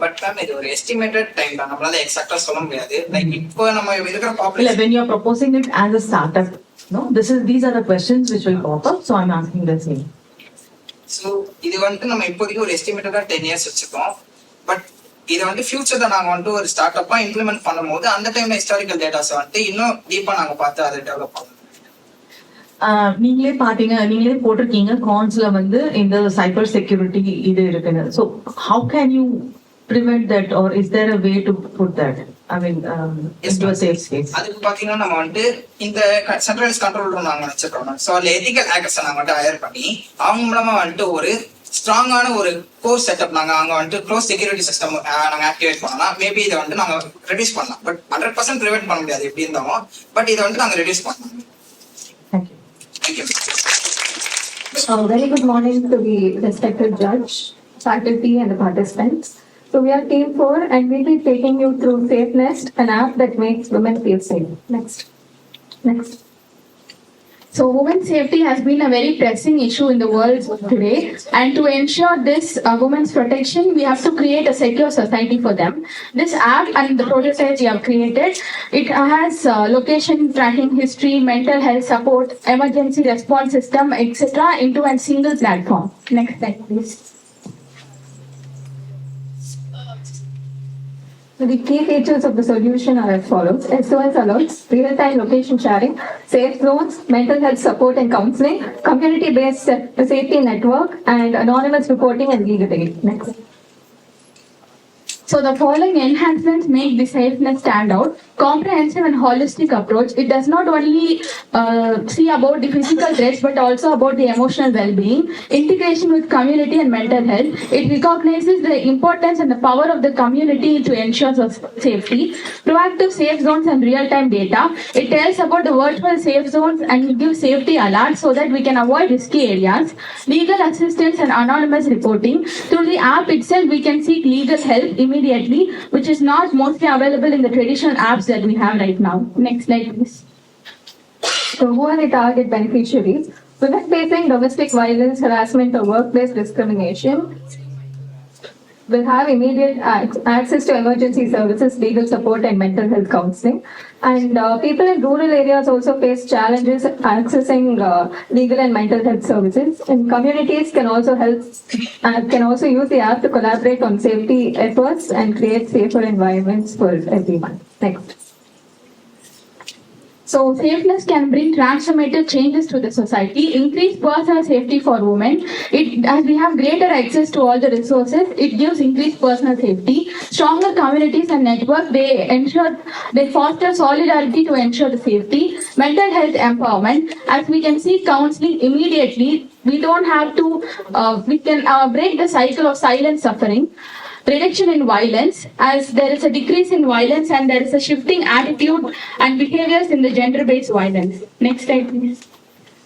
But ma'am இது ஒரு estimated time தான், நம்மளால எக்ஸாக்ட்டா சொல்ல முடியாது. லைக் இப்போ நம்ம இருக்கிற Well, population when you are proposing it as a startup, no, these are the questions which will pop up. So I'm asking the same. So இது நம்ம இப்போதைக்கு ஒரு எஸ்டிமேட்டடா 10 இயர்ஸ் வச்சிருக்கோம். பட் இது ஃபியூச்சர்ல நாங்க ஒரு ஸ்டார்ட் அப்பா இம்ப்ளிமெண்ட் பண்ணும்போது அந்த டைம்ல ஹிஸ்டாரிக்கல் டேட்டாஸ் இன்னும் டீப்பா நாங்க பார்த்து அதை டெவலப் பண்ணுவோம். நீங்களே போட்டிருக்கீங்க கான்ஸ்ல இந்த சைபர் செக்யூரிட்டி இது இருக்குன்னு. So how can you prevent that, or is there a way to put that, I mean, into a safe space? அதுக்கு பாத்தீங்கன்னா நம்ம இந்த சென்ட்ரலைஸ் கண்ட்ரோல் ரூம் நாங்க வச்சிருக்கோம். ஸோ அதுல எத்திக்கல் ஹேக்கர்ஸ் நாங்க ஹையர் பண்ணி அவங்க மூலமா ஒரு ஸ்ட்ராங்கான ஒரு கோர் செட்டப் நாங்க அங்க க்ளோஸ் செக்யூரிட்டி சிஸ்டம் நாங்க ஆக்டிவேட் பண்ணலாம். மேபி இதை நாங்க ரெடியூஸ் பண்ணலாம். பட் 100% ப்ரிவென்ட் பண்ண முடியாது எப்படி இருந்தாலும். பட் இதை நாங்க ரெடியூஸ் பண்ணலாம். Thank you. Very good morning to the respected judge, faculty and the participants. So we are Team 4 and we'll be taking you through SafeNest, an app that makes women feel safe. Next. So women's safety has been a very pressing issue in the world today, and to ensure this women's protection, we have to create a secure society for them. This app and the prototype we have created, it has location tracking history, mental health support, emergency response system, etc. into a single platform. Next slide, please. The key features of the solution are as follows: SOS alerts, real-time location sharing, safe zones, mental health support and counseling, community-based safety network, and anonymous reporting and legal aid. Next. So the following enhancements make the SafeNest stand out. Comprehensive and holistic approach. It does not only see about the physical threats but also about the emotional well-being. Integration with community and mental health. It recognizes the importance and the power of the community to ensure safety. Proactive safe zones and real-time data. It tells about the virtual safe zones and gives safety alerts so that we can avoid risky areas. Legal assistance and anonymous reporting. Through the app itself, we can seek legal help immediately, which is not mostly available in the traditional apps that we have right now. Next slide, please. So who are the target beneficiaries? Women facing domestic violence, harassment or workplace discrimination will have immediate access to emergency services, legal support and mental health counseling. And people in rural areas also face challenges accessing legal and mental health services. And communities can also use the app to collaborate on safety efforts and create safer environments for everyone. Next. So SafeNest can bring transformative changes to the society, increase personal safety for women. As we have greater access to all the resources, it gives increased personal safety. Stronger communities and networks, they foster solidarity to ensure the safety. Mental health empowerment, as we can see counseling immediately. We don't have to, we can break the cycle of silent suffering. Reduction in violence, as there is a decrease in violence and there is a shifting attitude and behaviors in the gender-based violence. Next slide, please.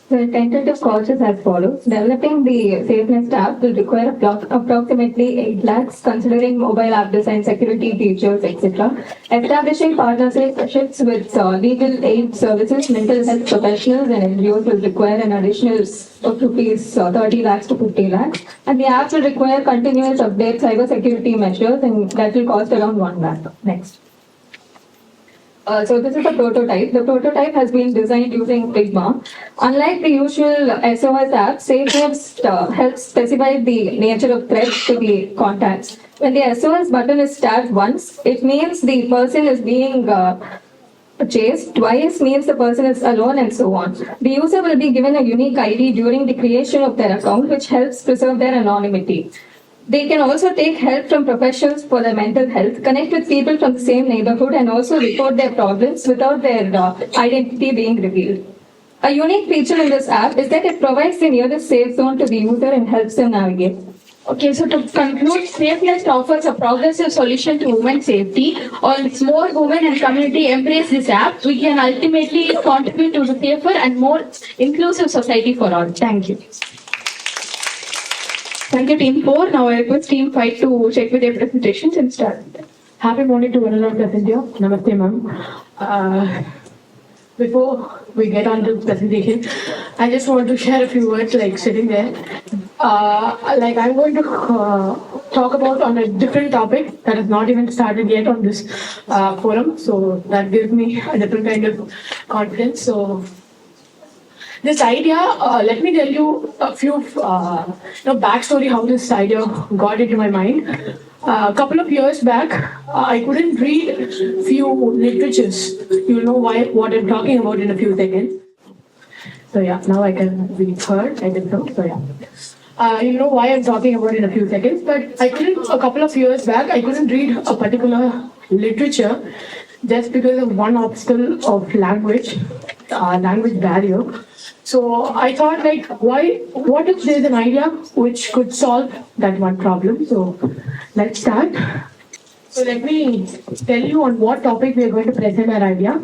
The tentative cost is as follows. Developing the SafeNest app will require approximately 8 lakhs, considering mobile app design, security features, etc. Establishing partnerships with legal aid services, mental health professionals and NGOs will require an additional rupees 30 lakhs to 50 lakhs. And the app will require continuous update cyber security measures, and that will cost around 1 lakh. Next. So this is a prototype. The prototype has been designed using Figma. Unlike the usual SOS app, SafeWebs helps specify the nature of threats to the contacts. When the SOS button is tapped once, it means the person is being chased. Twice means the person is alone, and so on. The user will be given a unique ID during the creation of their account, which helps preserve their anonymity. They can also take help from professionals for their mental health, connect with people from the same neighborhood, and also report their problems without their identity being revealed. A unique feature in this app is that it provides the nearest safe zone to the user and helps them navigate. Okay, so to conclude, SafeNest offers a progressive solution to women's safety. As more women and community embrace this app, we can ultimately contribute to a safer and more inclusive society for all. Thank you. Thank you, Team 4. Now I request Team 5 to check with their presentations and start. Happy morning to everyone present here. Namaste, ma'am. Before we get on to the presentation, I just want to share a few words like sitting there. I'm going to talk about on a different topic that has not even started yet on this forum. So that gives me a different kind of confidence. So this idea, let me tell you a few, backstory how this idea got into my mind. A couple of years back, I couldn't read few literatures. You'll know what I'm talking about in a few seconds. So yeah, now I can be heard. I did so. So yeah. You know why I'm talking about in a few seconds, but a couple of years back, I couldn't read a particular literature just because of one obstacle of language barrier. So I thought what if there's an idea which could solve that one problem? So let's start. So let me tell you on what topic we are going to present our idea.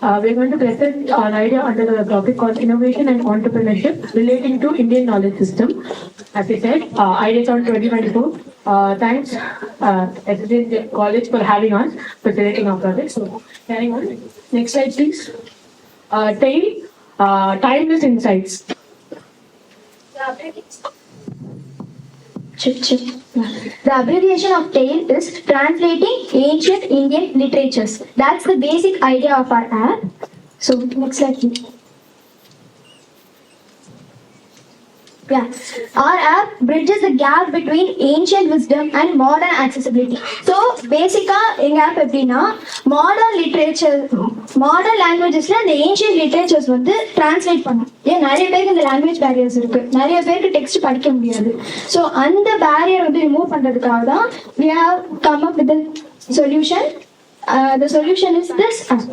We're going to present our idea under the topic called Innovation and Entrepreneurship relating to Indian knowledge system. As I said, Ideathon 2024. Thanks, SSD College for having us, facilitating our project. So carrying on. Next slide, please. Timeless insights. The abbreviation of TAIL is Translating Ancient Indian Literatures. That's the basic idea of our app. So next slide, please. Yeah, our app bridges the gap between ancient wisdom and modern accessibility. So, basically, எங்க app எப்படின்னா modern literature, modern languagesல the ancient literatures வந்து translate பண்ணும். ஏன் நிறைய பேருக்கு இந்த language barriers இருக்கு, நிறைய பேருக்கு text படிக்க முடியாது. So அந்த barrier வந்து remove பண்றதுக்காக தான் we have come up with a solution. The solution is this app.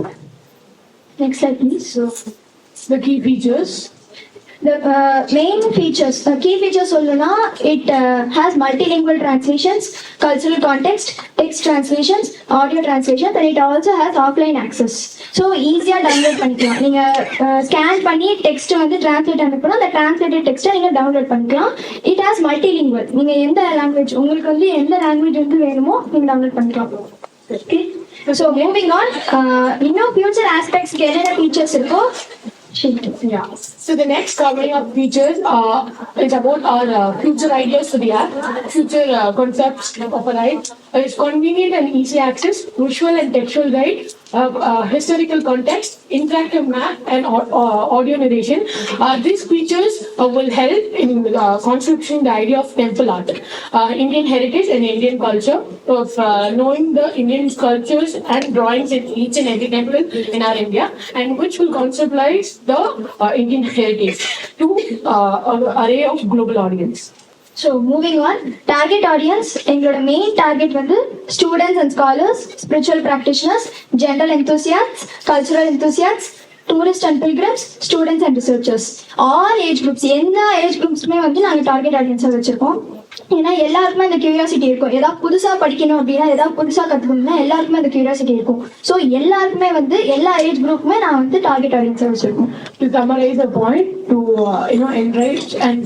Next slide, please. So, the key features. The main features, key features சொல்லணும்னா it has multilingual translations, cultural context, text translations, audio translations, and it also has offline access. So easiயா download பண்ணிக்கலாம். நீங்க scan பண்ணி text வந்து translate அனுப்பணும், அந்த translated text நீங்க download பண்ணிக்கலாம். It has multilingual. நீங்க எந்த language உங்களுக்கு வந்து எந்த language வந்து வேணுமோ நீங்க download பண்ணிக்கலாம். Okay. So moving on, இன்னும் future aspects என்னென்ன features இருக்கோ. Yeah. So the next covering of features is about our future ideas for the app, future concepts of our app. It's convenient and easy access, visual and textual guide, historical context, interactive map, and audio narration. These features will help in constructing the idea of temple art, Indian heritage and Indian culture, of knowing the Indian sculptures and drawings in each and every temple in our India, and which will conceptualize the Indian heritage to an array of global audience. So moving on, target audience, எங்களோட main target வந்து students and scholars, spiritual practitioners, general enthusiasts, cultural enthusiasts, tourists and pilgrims, students and researchers. All age groups, எந்த age groupsமே வந்து நாங்கள் target audience வச்சிருக்கோம். ஏன்னா எல்லாருக்குமே அந்த curiosity இருக்கும். ஏதாவது புதுசா படிக்கணும் அப்படின்னா, ஏதாவது புதுசா கத்துக்கணும்னா எல்லாருக்குமே அந்த கியூரியாசிட்டி இருக்கும். ஸோ எல்லாருக்குமே வந்து எல்லா ஏஜ் குரூப்புமே நான் வந்து டார்கெட் ஆடியன்ஸா வச்சிருக்கோம். To summarize the point, to enrich and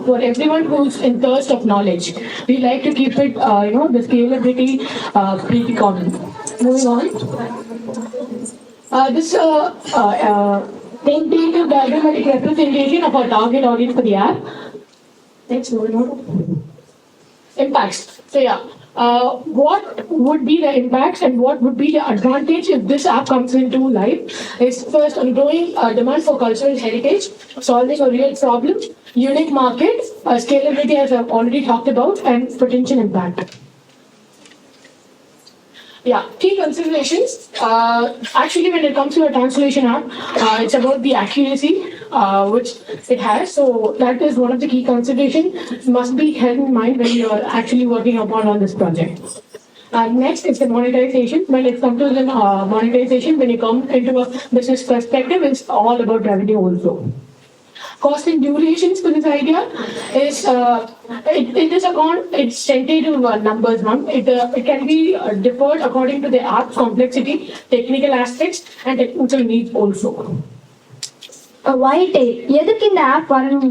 for everyone who's in thirst of knowledge, we like to keep it the scalability pretty common. Moving on, this tentative diagrammatic representation of our target audience for the app. Next, moving on. Impacts. So yeah, what would be the impacts and what would be the advantage if this app comes into life is first on growing demand for cultural heritage, solving a real problem, unique market, scalability as I've already talked about, and potential impact. Yeah, key considerations. Actually, when it comes to a translation app, it's about the accuracy which it has. So that is one of the key considerations must be held in mind when you are actually working upon on this project. Next is the monetization. When it comes to the monetization, when you come into a business perspective, it's all about revenue also. Cost and durations for this idea is it's tentative numbers, ma'am. It can be deferred according to the app's complexity, technical aspects, and technical needs also. White எதுக்கு இந்த app வரணும்?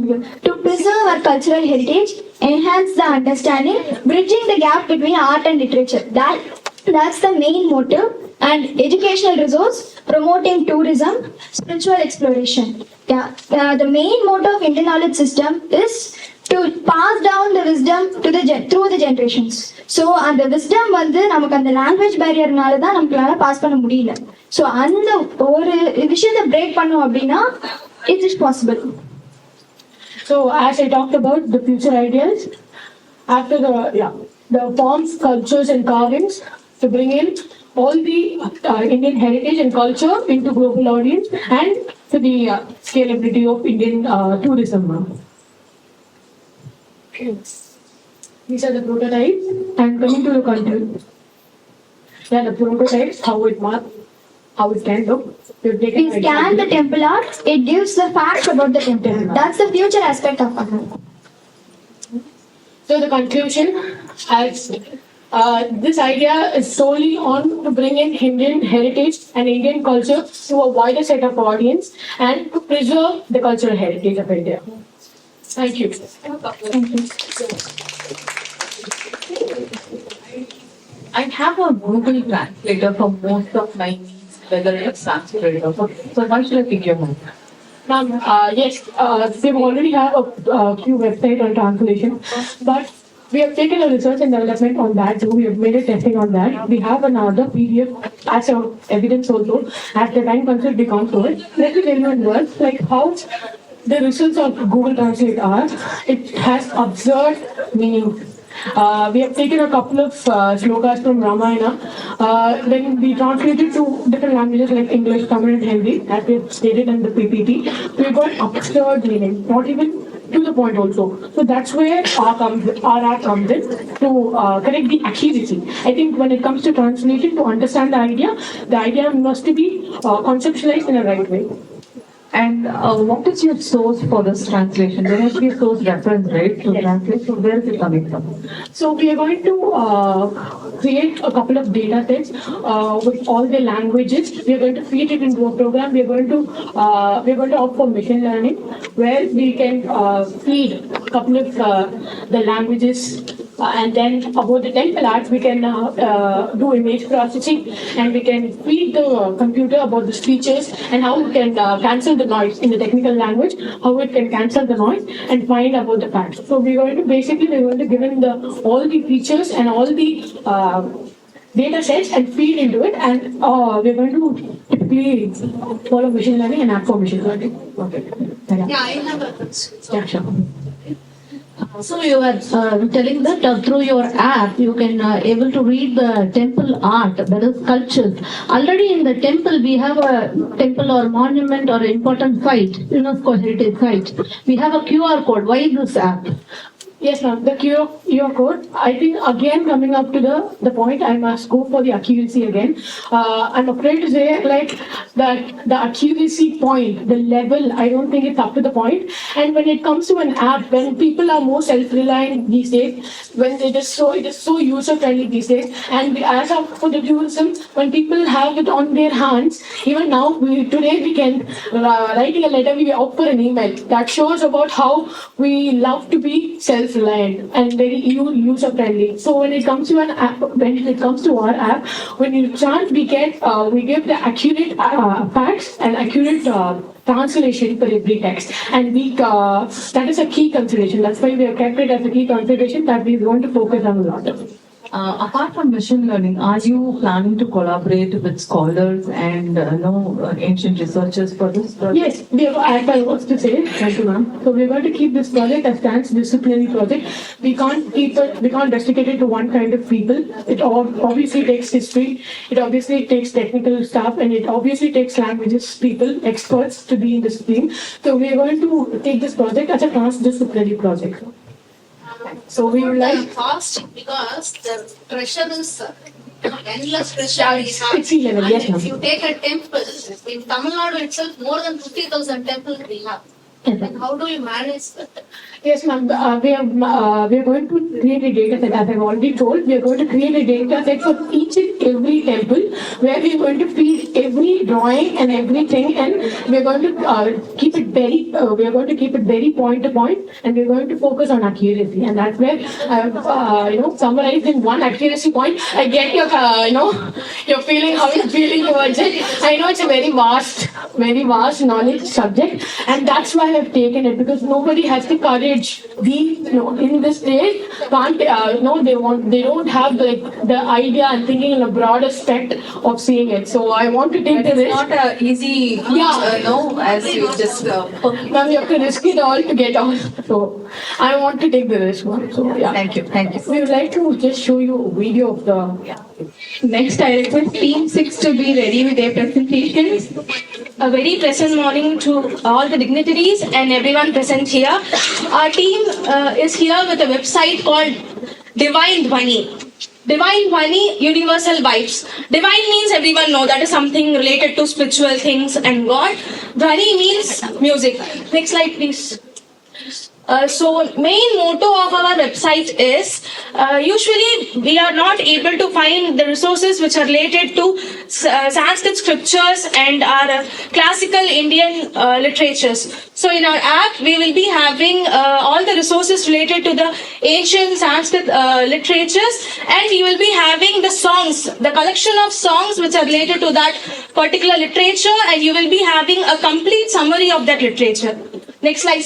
To preserve our cultural heritage, enhance the understanding, bridging the gap between art and literature. That's the main motive. And educational resource, promoting tourism, spiritual exploration. Yeah, the main motto of Indian knowledge system is to pass down the wisdom to through the generations. So அந்த wisdom வந்து நமக்கு அந்த language barrierனால தான் நமக்குனால pass பண்ண முடியல. So அந்த ஒரு விஷயத்தை break பண்ணோம் அப்படின்னா it is possible. So as I talked about the future ideas, after the forms, cultures, and carvings to bring in all the Indian heritage and culture into global audience and to the scalability of Indian tourism. Okay. These are the prototypes and coming to the content. Yeah, the prototypes, how it can look. We scan the temple art, it gives the facts about the temple. That's the future aspect of art. So the conclusion, as this idea is solely on to bring in Indian heritage and Indian culture to a wider set of audience and to preserve the cultural heritage of India. Thank you. I have a Google translator for most of my needs, whether it's Sanskrit or so. Why should I pick your mind? Ma'am, yes, we already have a few websites on translation, but we have taken a research and development on that too. We have made a testing on that. We have another PDF as a evidence also. As the time comes, we come to it. Let me tell you in words like how the results of Google Translate are. It has absurd meaning. We have taken a couple of slokas from Ramayana. Then we translated to different languages like English, Tamil, and Hindi, as we have stated in the PPT. We got absurd meaning, not even to the point also. So that's where our app comes in to correct the accuracy. I think when it comes to translation, to understand the idea must be conceptualized in a right way. And what is your source for this translation? There must be a source reference, right, to translate. So where is it coming from? So we are going to create a couple of data sets with all the languages. We are going to feed it into a program. We are going to opt for machine learning, where we can feed a couple of the languages. And then about the temple art, we can do image processing, and we can feed the computer about the features and how it can cancel the noise in the technical language, how it can cancel the noise and find about the facts. So we're going to give in all the features and all the data sets and feed into it, and we're going to typically follow machine learning and app for machine learning. Okay. Yeah, I have a question. Yeah, sure. So you are telling that through your app you can able to read the temple art, that is sculptures. Already in the temple we have a temple or monument or important site, UNESCO heritage site. We have a QR code. Why this app? Yes, ma'am. The QR code, I think again coming up to the point, I must go for the accuracy again. I'm afraid to say like that the accuracy point, the level, I don't think it's up to the point. And when it comes to an app, when people are more self-reliant these days, when it is so user-friendly these days, and as of for the tourism, when people have it on their hands, even now, today we can writing a letter, we opt for an email. That shows about how we love to be self-reliant and very user-friendly. So when it comes to an app, when it comes to our app, when you chant, we give the accurate facts and accurate translation for every text, and that is a key consideration. That's why we have kept it as a key consideration that we want to focus on a lot of. Apart from machine learning, are you planning to collaborate with scholars and ancient researchers for this project? Yes, I was to say, thank you, ma'am. So we're going to keep this project as transdisciplinary project. We can't restrict it to one kind of people. It obviously takes history, it obviously takes technical staff, and it obviously takes languages people, experts to be in this team. So we are going to take this project as a transdisciplinary project. So we would like fast because the pressure is endless pressure we have. it's sea level, yes, And ma'am. if you take a temple, in Tamil Nadu itself, more than 50,000 temples we have. And how do you manage that? Yes, ma'am. We are going to create a data set. As I've already told, we are going to create a data set for each and every temple, where we are going to feed every drawing and everything, and we are going to keep it very point to point, and we are going to focus on accuracy. And that's where I've summarized in one accuracy point. I get your your feeling, how you're feeling towards it. I know it's a very vast knowledge subject, and that's why I've taken it, because nobody has the courage. We, in this stage, can't, they don't have the idea and thinking in a broad aspect of seeing it. So I want to take the risk. It's not an easy, as you just. Ma'am, you have to risk it all to get on. So I want to take the risk, ma'am. So yeah. Thank you. We would like to just show you a video of the. Next, I request Team 6 to be ready with their presentations. A very pleasant morning to all the dignitaries and everyone present here. Our team is here with a website called Divine Dhwani. Divine Dhwani, universal vibes. Divine means everyone know that is something related to spiritual things and God. Dhwani means music. Next slide, please. So main motto of our website is usually we are not able to find the resources which are related to Sanskrit scriptures and our classical Indian literatures. So in our app we will be having all the resources related to the ancient Sanskrit literatures, and we will be having the songs, the collection of songs which are related to that particular literature, and you will be having a complete summary of that literature. Next slide.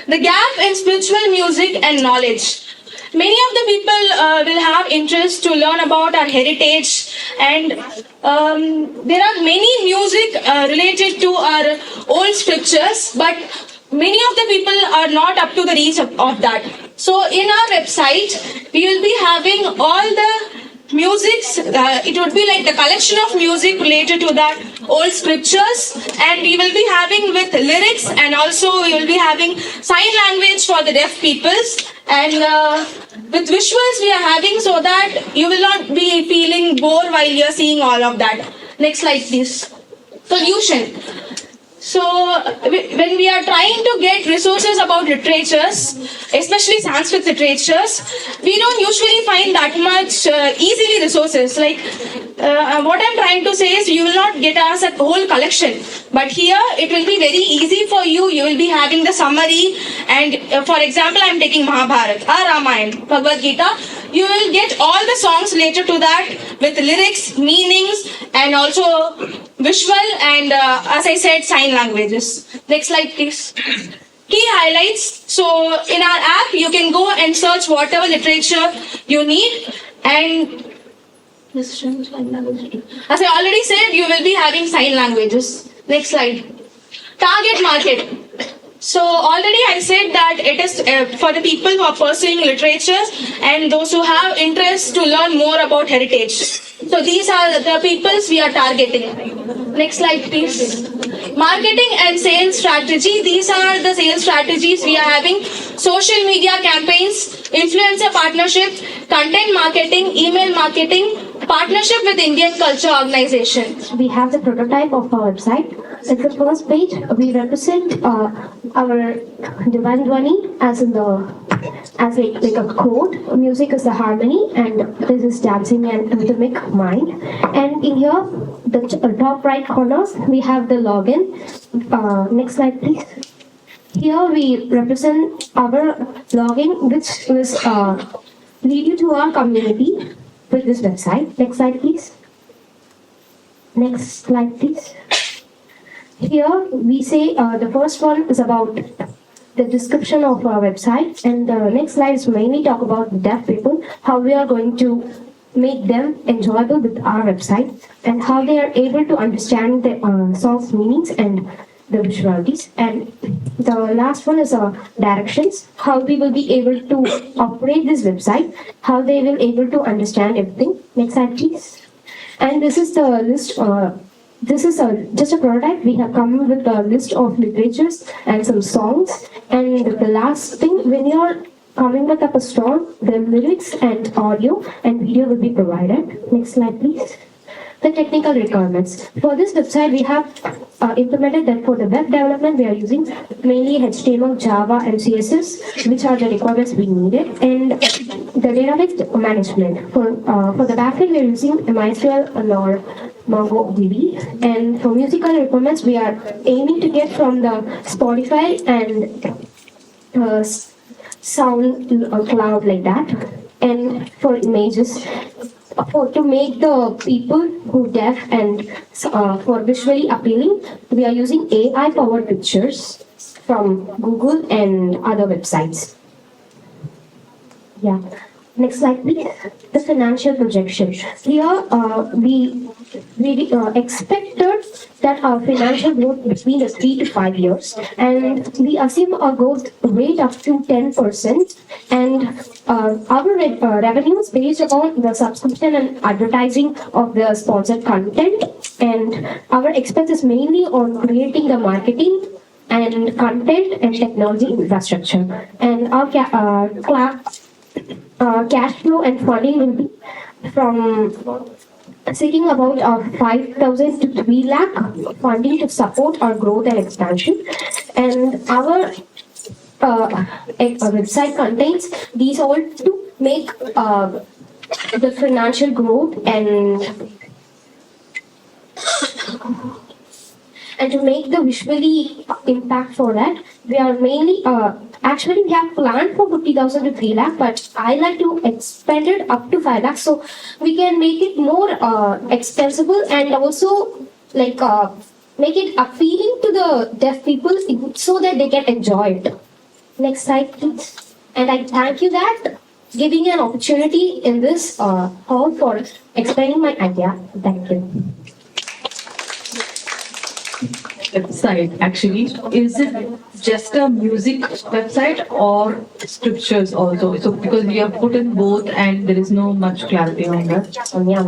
The gap in spiritual music and knowledge. Many of the people will have interest to learn about our heritage, and there are many music related to our old scriptures, but many of the people are not up to the reach of that. So in our website, we will be having all the musics, it would be like the collection of music related to that old scriptures, and we will be having with lyrics, and also we will be having sign language for the deaf peoples, and with visuals we are having, so that you will not be feeling bored while you are seeing all of that. Next slide, please. Solution. So when we are trying to get resources about literatures, especially Sanskrit literatures, we don't usually find that much easily resources. Like what I'm trying to say is, you will not get us a whole collection, but here it will be very easy for you. You will be having the summary, and for example, I'm taking Mahabharata, Ramayana, Bhagavad Gita. You will get all the songs related to that with lyrics, meanings, and also visual, and as I said, sign languages. Next slide, please. Key highlights. So in our app, you can go and search whatever literature you need, and as I already said, you will be having sign languages. Next slide. Target market. So already I said that it is for the people who are pursuing literature and those who have interest to learn more about heritage. So these are the peoples we are targeting. Next slide, please. Marketing and sales strategy. These are the sales strategies we are having. Social media campaigns, influencer partnership, content marketing, email marketing, partnership with Indian culture organization. We have the prototype of our website. At the first page, we represent our Divine Dhwani as like a chord. Music is the harmony, and this is dancing and rhythmic mind. And in here, the top right corner, we have the login. Next slide, please. Here we represent our login, which is lead you to our community with this website. Next slide, please. Next slide, please. Here we say the first one is about the description of our website, and the next slide is mainly talk about deaf people, how we are going to make them enjoyable with our website, and how they are able to understand the song's meanings and the visualities. And the last one is directions, how we will be able to operate this website, how they will able to understand everything. Next slide, please. And this is the list. This is just a prototype. We have come with a list of literatures and some songs. And the last thing, when you're coming up a song, the lyrics and audio and video will be provided. Next slide, please. The technical requirements. For this website, we have implemented that for the web development, we are using mainly HTML, Java, and CSS, which are the requirements we needed. And the database management. For the backend, we are using MySQL or MongoDB. And for musical requirements, we are aiming to get from the Spotify and SoundCloud like that. And for images, to make the people who deaf and for visually appealing, we are using AI powered pictures from Google and other websites. Yeah. Next slide, please. The financial projection. Here, we expected that our financial growth between the 3 to 5 years, and we assume a growth rate up to 10%, and our revenue is based upon the subscription and advertising of the sponsored content, and our expense is mainly on creating the marketing and content and technology infrastructure, and our cash flow and funding will be from seeking about 5,000 to 3 lakh funding to support our growth and expansion. And our website contains these all to make the financial growth and to make the visually impact for that, we are mainly actually we have planned for 50,000 to 3 lakh, but I like to expand it up to 5 lakh so we can make it more extensible and also like make it appealing to the deaf people so that they can enjoy it. Next slide, please. And I thank you that giving an opportunity in this hall for explaining my idea. Thank you. Website actually, is it just a music website or scriptures also? So because we have put in both and there is no much clarity on that. Yeah,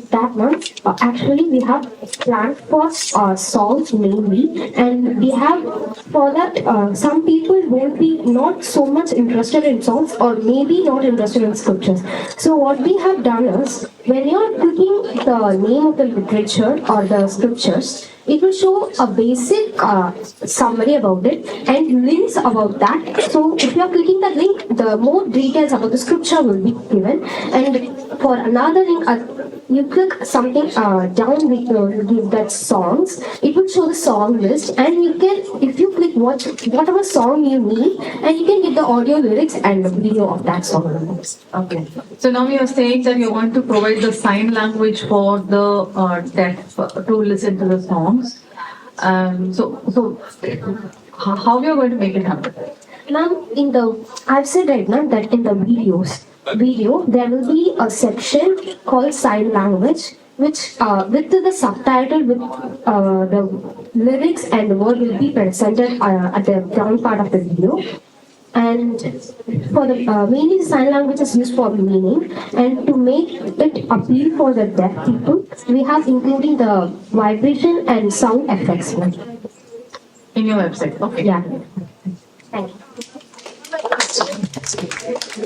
that one actually we have planned for songs mainly, and we have for that some people won't be not so much interested in songs or maybe not interested in scriptures. So what we have done is when you're clicking the name of the literature or the scriptures, it will show a basic summary about it and links about that. So if you are clicking that link, the more details about the scripture will be given. And for another link, you click something down with give that songs. It will show the song list, and you can, if you click whatever song you need, and you can get the audio lyrics and the video of that song. Okay. So now you are saying that you want to provide the sign language for the deaf to listen to the songs. So how you are going to make it happen? Ma'am, I've said right now that in the video there will be a section called sign language, which with the subtitle with the lyrics and the word will be presented at the front part of the video. And for the mainly sign language is used for meaning, and to make it appeal for the deaf people, we have including the vibration and sound effects in your website. Okay. Yeah. Thank you. If you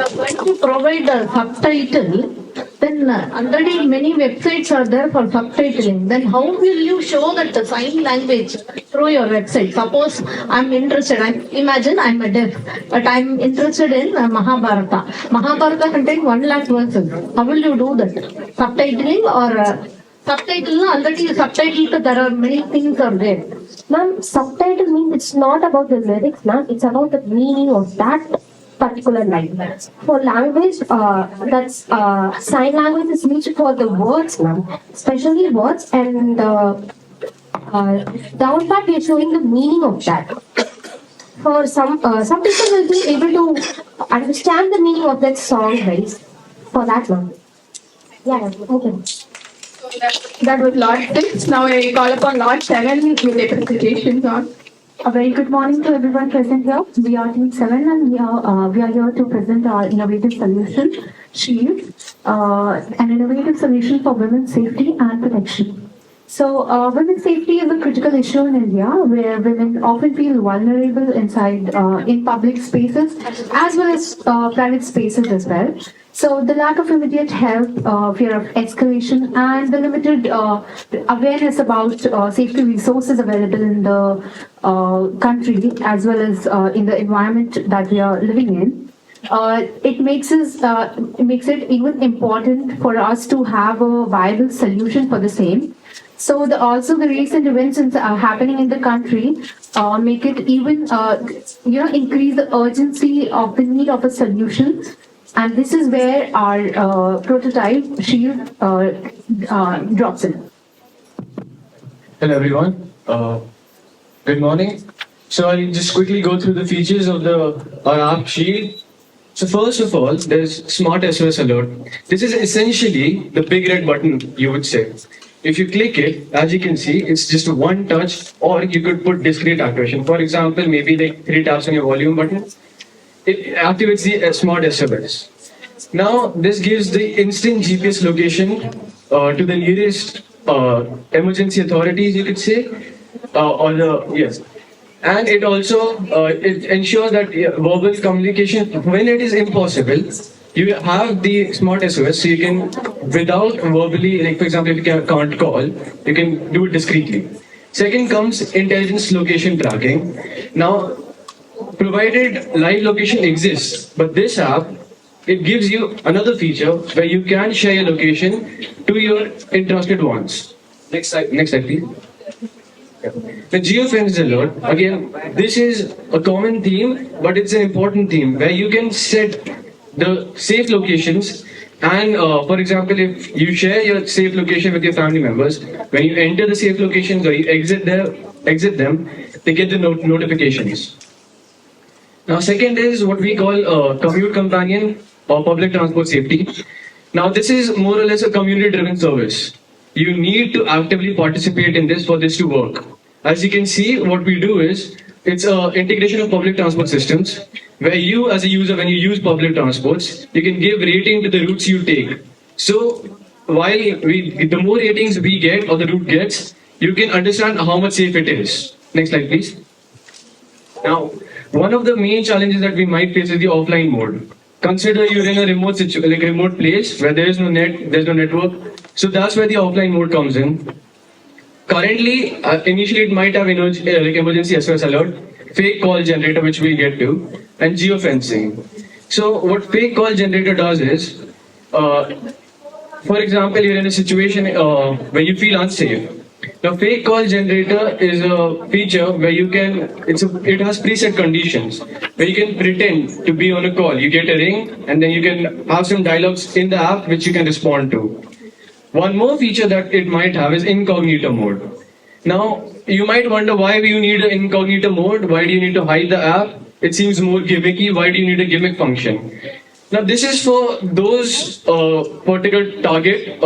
are going to provide a subtitle, then already many websites are there for subtitling. Then how will you show that the sign language through your website? Suppose I'm interested, imagine I'm a deaf, but I'm interested in Mahabharata. Mahabharata contains 1 lakh verses. How will you do that? Subtitling or subtitle? Already subtitle, there are many things are there. Ma'am, subtitle means it's not about the lyrics, ma'am. It's about the meaning of that particular line. For language, that's sign language is used for the words, ma'am. Especially words, and down part we are showing the meaning of that. for some people will be able to understand the meaning of that song very for that long. Yeah, okay. That was Lot 6. Now I call upon Lot 7 with a presentation on. A very good morning to everyone present here. We are Team 7 and we are here to present our innovative solution, Shield, an innovative solution for women's safety and protection. So, women's safety is a critical issue in India where women often feel vulnerable inside in public spaces as well as private spaces as well. So, the lack of immediate help, fear of escalation, and the limited awareness about safety resources available in the country as well as in the environment that we are living in. It makes it even important for us to have a viable solution for the same. So also the recent events happening in the country make it even increase the urgency of the need of a solution, and this is where our prototype Shield drops in. Hello everyone. Good morning. So I'll just quickly go through the features of our app Shield. So first of all, there's Smart SOS Alert. This is essentially the big red button, you would say. If you click it, as you can see, it's just one touch, or you could put discrete activation. For example, maybe like 3 taps on your volume button. It activates the Smart SOS. Now, this gives the instant GPS location to the nearest emergency authorities, you could say, yes. And it also it ensures that verbal communication, when it is impossible, you have the Smart SOS, so you can, without verbally, like for example, if you can't call, you can do it discreetly. Second comes intelligence location tracking. Now, provided live location exists, but this app, it gives you another feature where you can share your location to your entrusted ones. Next slide, please. The geofence alert, again, this is a common theme, but it's an important theme where you can set the safe locations. And for example, if you share your safe location with your family members, when you enter the safe locations or you exit them, they get the notifications. Now, second is what we call commute companion or public transport safety. Now, this is more or less a community-driven service. You need to actively participate in this for this to work. As you can see, what we do is, it's an integration of public transport systems, where you as a user, when you use public transports, you can give rating to the routes you take. So, while the more ratings we get or the route gets, you can understand how much safe it is. Next slide, please. Now, one of the main challenges that we might face is the offline mode. Consider you're in a remote place where there is no net, there's no network. So that's where the offline mode comes in. Currently, initially it might have emergency SOS alert, fake call generator, which we'll get to, and geofencing. So what fake call generator does is, for example, you're in a situation where you feel unsafe. Now, fake call generator is a feature where you can, it has preset conditions, where you can pretend to be on a call. You get a ring, and then you can have some dialogues in the app which you can respond to. One more feature that it might have is incognito mode. Now, you might wonder, why do you need an incognito mode? Why do you need to hide the app? It seems more gimmicky. Why do you need a gimmick function? Now, this is for those particular target,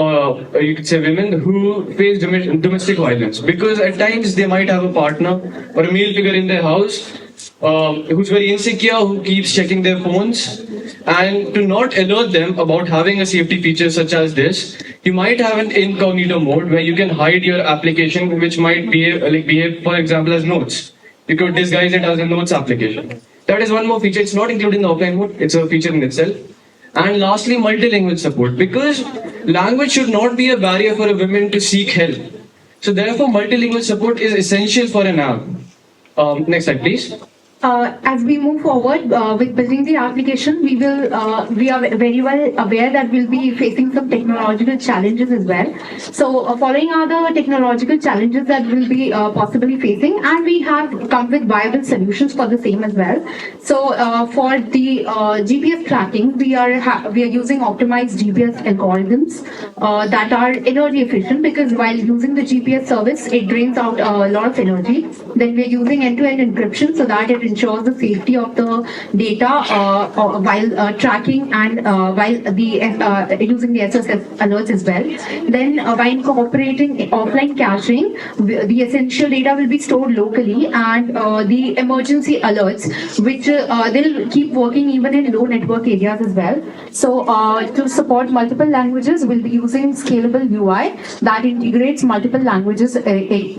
you could say women, who face domestic violence. Because at times they might have a partner or a male figure in their house who's very insecure, who keeps checking their phones. And to not alert them about having a safety feature such as this, you might have an incognito mode where you can hide your application, which might behave, for example, as notes. You could disguise it as a notes application. That is one more feature. It's not included in the offline mode. It's a feature in itself. And lastly, multilingual support. Because language should not be a barrier for a woman to seek help. So therefore, multilingual support is essential for an app. Next slide, please. As we move forward with building the application, we are very well aware that we'll be facing some technological challenges as well. So following are the technological challenges that we'll be possibly facing, and we have come with viable solutions for the same as well. So for the GPS tracking, we are using optimized GPS algorithms that are energy efficient, because while using the GPS service, it drains out a lot of energy. Then we're using end-to-end encryption so that it ensures the safety of the data while tracking and while using the SSS alerts as well. Then by incorporating offline caching, the essential data will be stored locally, and the emergency alerts, which they'll keep working even in low network areas as well. So to support multiple languages, we'll be using scalable UI that integrates multiple languages in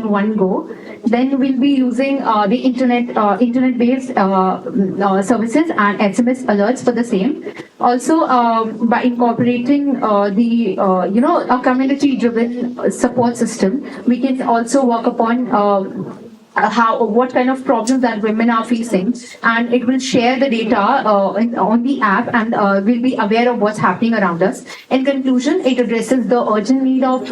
one go. Then we'll be using the internet-based services and SMS alerts for the same. Also, by incorporating a community-driven support system, we can also work upon what kind of problems that women are facing, and it will share the data on the app, and we'll be aware of what's happening around us. In conclusion, it addresses the urgent need of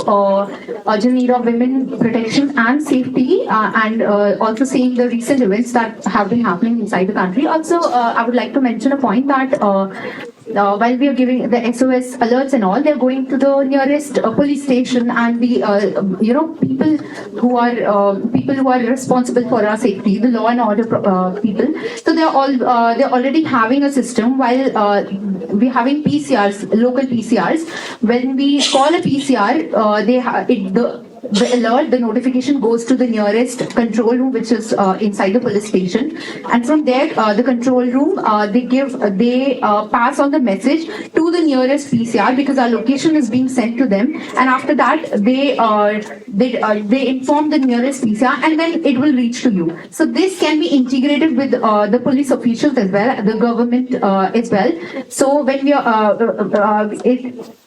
women protection and safety, and also seeing the recent events that have been happening inside the country. Also, I would like to mention a point that while we are giving the SOS alerts and all, they're going to the nearest police station, and the people who are responsible for our safety, the law and order people. So they're already having a system. While we're having PCRs, local PCRs, when we call a PCR, the alert, the notification goes to the nearest control room, which is inside the police station, and from there, the control room they pass on the message to the nearest PCR, because our location is being sent to them, and after that they inform the nearest PCR, and then it will reach to you. So this can be integrated with the police officials as well, the government as well. So when we are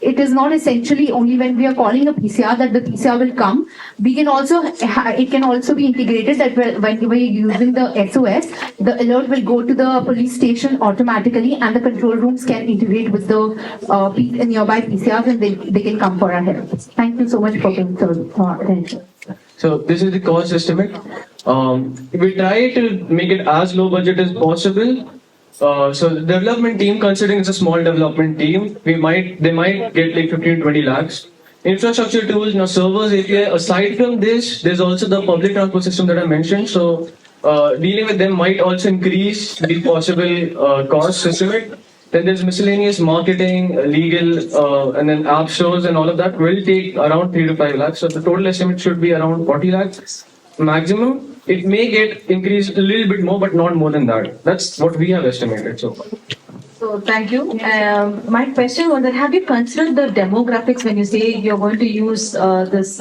it is not essentially only when we are calling a PCR that the PCR will come. We can also it can also be integrated that when we are using the SOS, the alert will go to the police station automatically, and the control rooms can integrate with the nearby PCRs, and they can come for our help. Thank you so much for being so attention. So this is the cost estimate. We try to make it as low budget as possible. So the development team, considering it's a small development team, they might get like 15 to 20 lakhs. Infrastructure tools, servers, API. Aside from this, there's also the public transport system that I mentioned. So dealing with them might also increase the possible cost estimate. Then there's miscellaneous marketing, legal, and then app stores and all of that will take around 3 to 5 lakhs. So the total estimate should be around 40 lakhs maximum. It may get increased a little bit more, but not more than that. That's what we have estimated so far. So thank you. My question was that have you considered the demographics when you say you're going to use this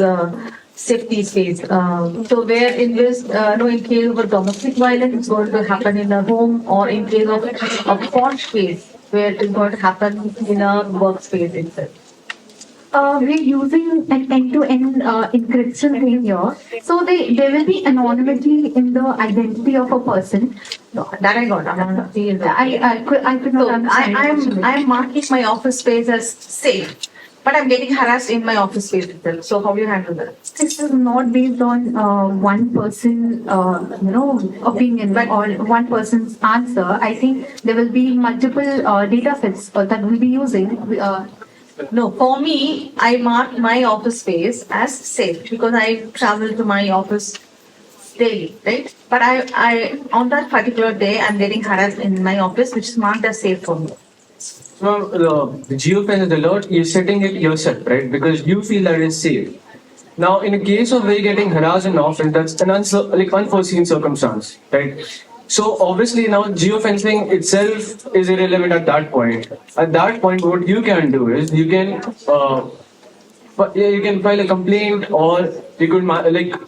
safety space? So where in this, in case of a domestic violence, it's going to happen in a home, or in case of a posh space, where it is going to happen in a workspace itself? We're using an end-to-end encryption thing here. So there will be anonymity in the identity of a person. No, that I got. I could not understand. I'm marking my office space as safe, but I'm getting harassed in my office space itself. So how do you handle that? This is not based on one person, opinion or one person's answer. I think there will be multiple data sets that we'll be using. No, for me, I mark my office space as safe because I travel to my office daily, right? But I on that particular day, I'm getting harassed in my office, which is marked as safe for me. So the geofence alert, you're setting it yourself, right? Because you feel that it's safe. Now, in a case of where you're getting harassed in office, that's an unforeseen circumstance, right? So obviously now geofencing itself is irrelevant at that point. At that point, what you can do is you can file a complaint, or you could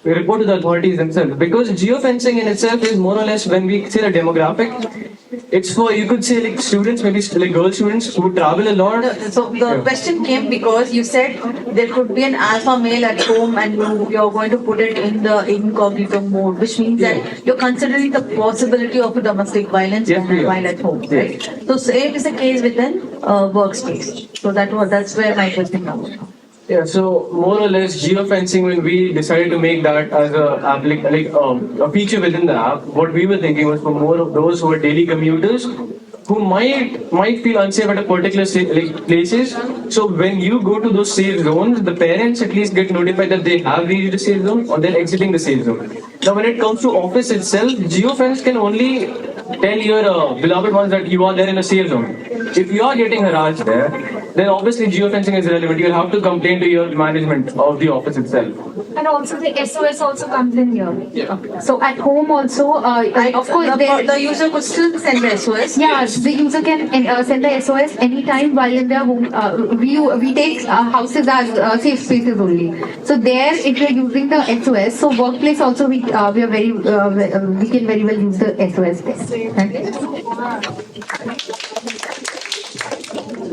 report to the authorities themselves. Because geofencing in itself is more or less, when we say the demographic, it's for, you could say, students, maybe girl students who travel a lot. So the question came because you said there could be an alpha male at home, and you're going to put it in the incognito mode, which means that you're considering the possibility of a domestic violence while at home, right? So same is the case within workspace. So that's where my question comes from. Yeah, so more or less geofencing, when we decided to make that as a feature within the app, what we were thinking was for more of those who are daily commuters, who might feel unsafe at a particular places. So when you go to those safe zones, the parents at least get notified that they have reached the safe zone or they're exiting the safe zone. Now when it comes to office itself, geofence can only tell your beloved ones that you are there in a safe zone. If you are getting harassed there, then obviously geofencing is relevant. You'll have to complain to your management of the office itself. And also the SOS also comes in here. Yeah. So at home also, of course, the user could still send the SOS. Yeah, the user can send the SOS anytime while in their home. We take houses as safe spaces only. So there, if you're using the SOS, so workplace also we are very we can very well use the SOS there. Thank you.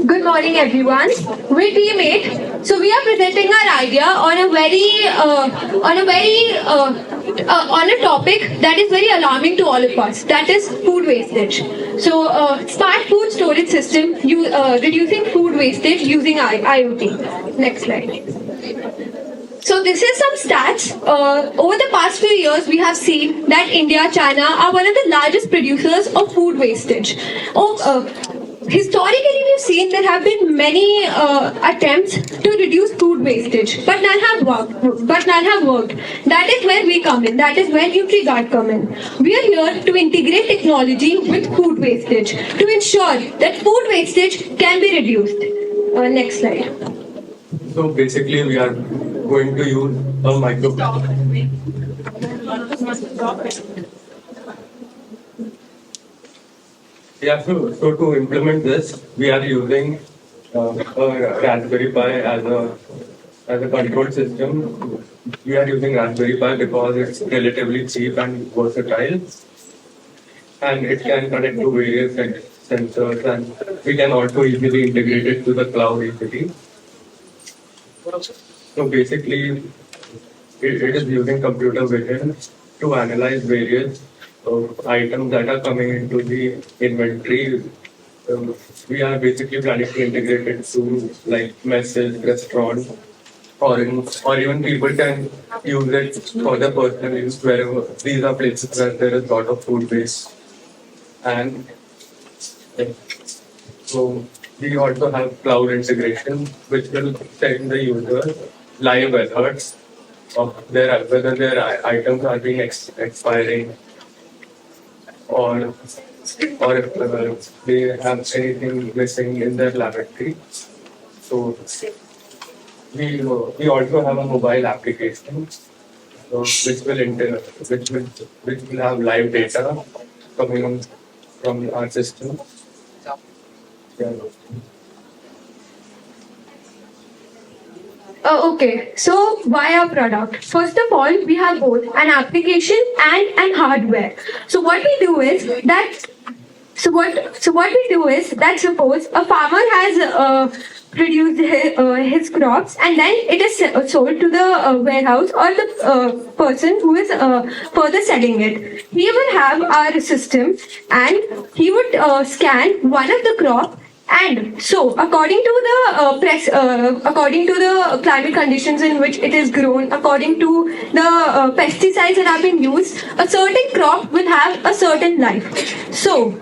Good morning, everyone. We're team 8. So we are presenting our idea on a topic that is very alarming to all of us. That is food wastage. So smart food storage system, reducing food wastage using IoT. Next slide. So this is some stats. Over the past few years, we have seen that India, China are one of the largest producers of food wastage. Historically, we've seen there have been many attempts to reduce food wastage, but none have worked. That is where we come in. That is where NutriGuard come in. We are here to integrate technology with food wastage to ensure that food wastage can be reduced. Next slide. So basically, we are going to use a micro. Yeah, so to implement this, we are using a Raspberry Pi as a control system. We are using Raspberry Pi because it's relatively cheap and versatile, and it can connect to various sensors, and we can also easily integrate it to the cloud easily. So basically, it is using computer vision to analyze various items that are coming into the inventory. We are basically planning to integrate it to like messes, restaurants, or even people can use it for their personal use wherever these are places where there is a lot of food waste. And so we also have cloud integration, which will send the user live alerts of whether their items are being expiring, or if they have anything missing in their laboratory. So we also have a mobile application, which will have live data coming from our system. Yeah. Okay, so why our product? First of all, we have both an application and hardware. So what we do is that suppose a farmer has produced his crops, and then it is sold to the warehouse or the person who is further selling it. He will have our system, and he would scan one of the crop. And so, according to the climate conditions in which it is grown, according to the pesticides that have been used, a certain crop will have a certain life. So,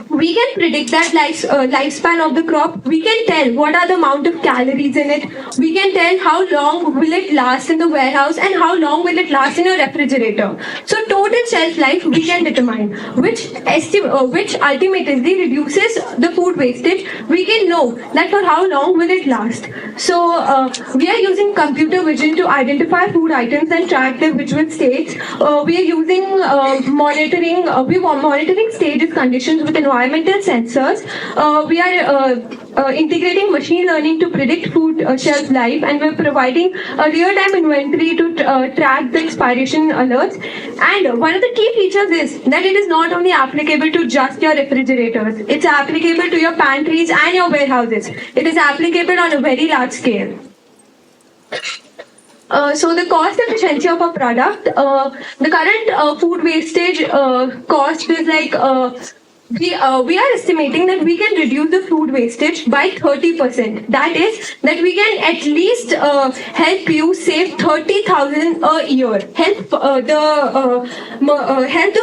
we can predict that lifespan of the crop. We can tell what are the amount of calories in it. We can tell how long will it last in the warehouse and how long will it last in a refrigerator. So total shelf life we can determine, which ultimately reduces the food wastage. We can know that for how long will it last. So we are using computer vision to identify food items and track their visual states. We are using monitoring stages conditions with environmental sensors. We are integrating machine learning to predict food shelf life, and we're providing a real-time inventory to track the expiration alerts. And one of the key features is that it is not only applicable to just your refrigerators, it's applicable to your pantries and your warehouses. It is applicable on a very large scale. So the cost efficiency of a product, the current food wastage cost is like we are estimating that we can reduce the food wastage by 30%. That is, that we can at least help you save 30,000 a year. Help the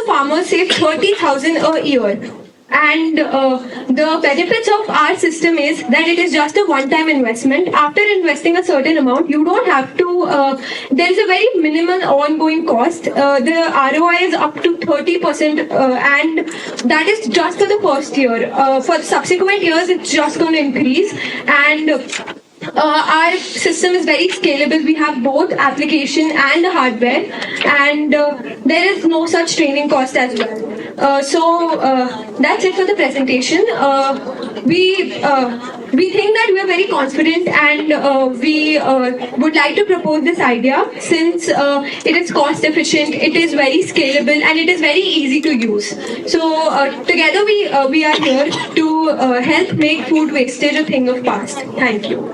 farmers save 30,000 a year. And the benefits of our system is that it is just a one-time investment. After investing a certain amount, you don't have to, there is a very minimal ongoing cost. The ROI is up to 30%, and that is just for the first year. For subsequent years, it's just going to increase. And our system is very scalable. We have both application and the hardware, and there is no such training cost as well. That's it for the presentation. We think that we are very confident, and we would like to propose this idea since it is cost efficient, it is very scalable, and it is very easy to use. So together we are here to help make food wastage a thing of past. Thank you.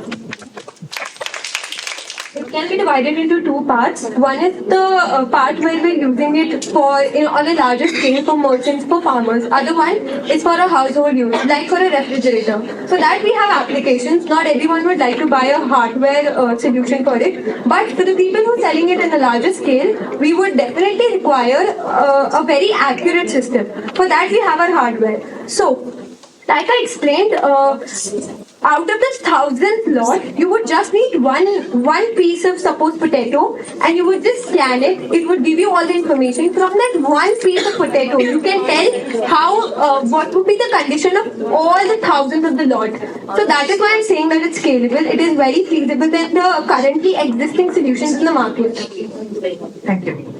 It can be divided into two parts. One is the part where we're using it for on a larger scale for merchants, for farmers. Other one is for a household use, like for a refrigerator. For that we have applications. Not everyone would like to buy a hardware solution for it. But for the people who are selling it in a larger scale, we would definitely require a very accurate system. For that we have our hardware. So, like I explained, out of this 1,000th lot, you would just need one piece of suppose potato, and you would just scan it. It would give you all the information. From that one piece of potato, you can tell how what would be the condition of all the thousands of the lot. So that is why I'm saying that it's scalable. It is very feasible than the currently existing solutions in the market. Thank you.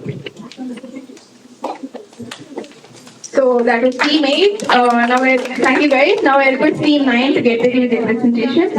So that was team 8. Thank you guys. Now I request team 9 to get ready with their presentation.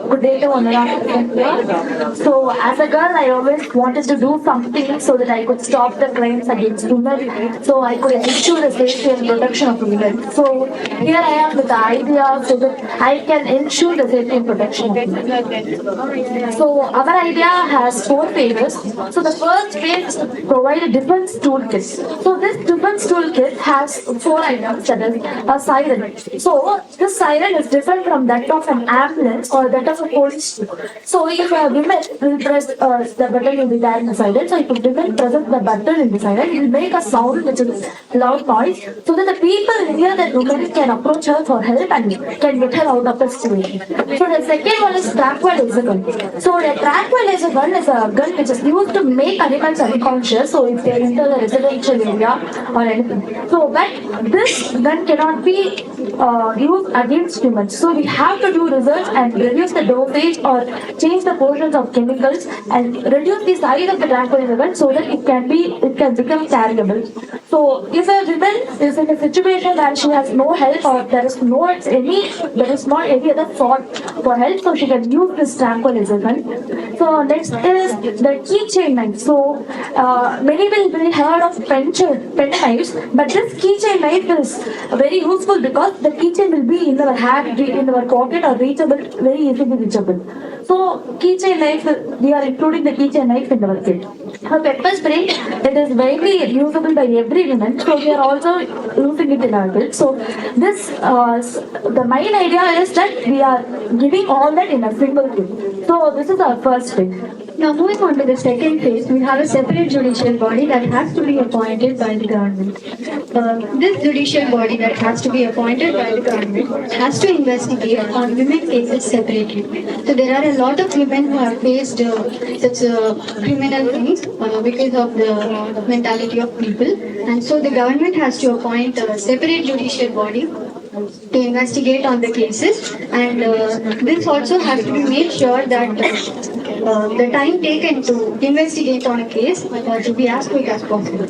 Good day to one another. So as a girl, I always wanted to do something so that I could stop the crimes against women. So I could ensure the safety and protection of women. So here I am with the idea so that I can ensure the safety and protection of women. So our idea has 4 phases. So the first phase is to provide a defense toolkit. So this defense toolkit has 4 items, that is a siren. So this siren is different from that of an ambulance or that of a police. So if a woman will press the button will be there in the siren. So if a woman presses the button in the siren, it will make a sound which is loud noise so that the people near that woman can approach her for help and can get her out of the situation. So the second one is tranquilizer gun. So the tranquilizer gun is a gun which is used to make animals unconscious. So if they enter the residential area or anything. So but this gun cannot be used against humans. So we have to do research and reduce the dosage or change the portions of chemicals and reduce the size of the tranquilizer gun so that it can become carryable. So if a woman is in a situation where she has no help or there is not any other thought for help, so she can use this tranquilizer gun. So next is the keychain knife. So many will be heard of pen knives, but this keychain knife is very useful because the keychain will be in our hand, in our pocket or reachable, very easily reachable. So keychain knife, we are including the keychain knife in our kit. For pepper spray, it is very usable by every woman, so we are also using it in our kit. So this, the main idea is that we are giving all that in a single kit. So this is our first thing. Now moving on to the second phase, we have a separate judicial body that has to be appointed by the government. This judicial body that has to be appointed by the government has to investigate on women cases separately. So there are a lot of women who have faced such criminal things because of the mentality of people, and so the government has to appoint a separate judicial body to investigate on the cases, and this also has to be made sure that the time taken to investigate on a case to be as quick as possible.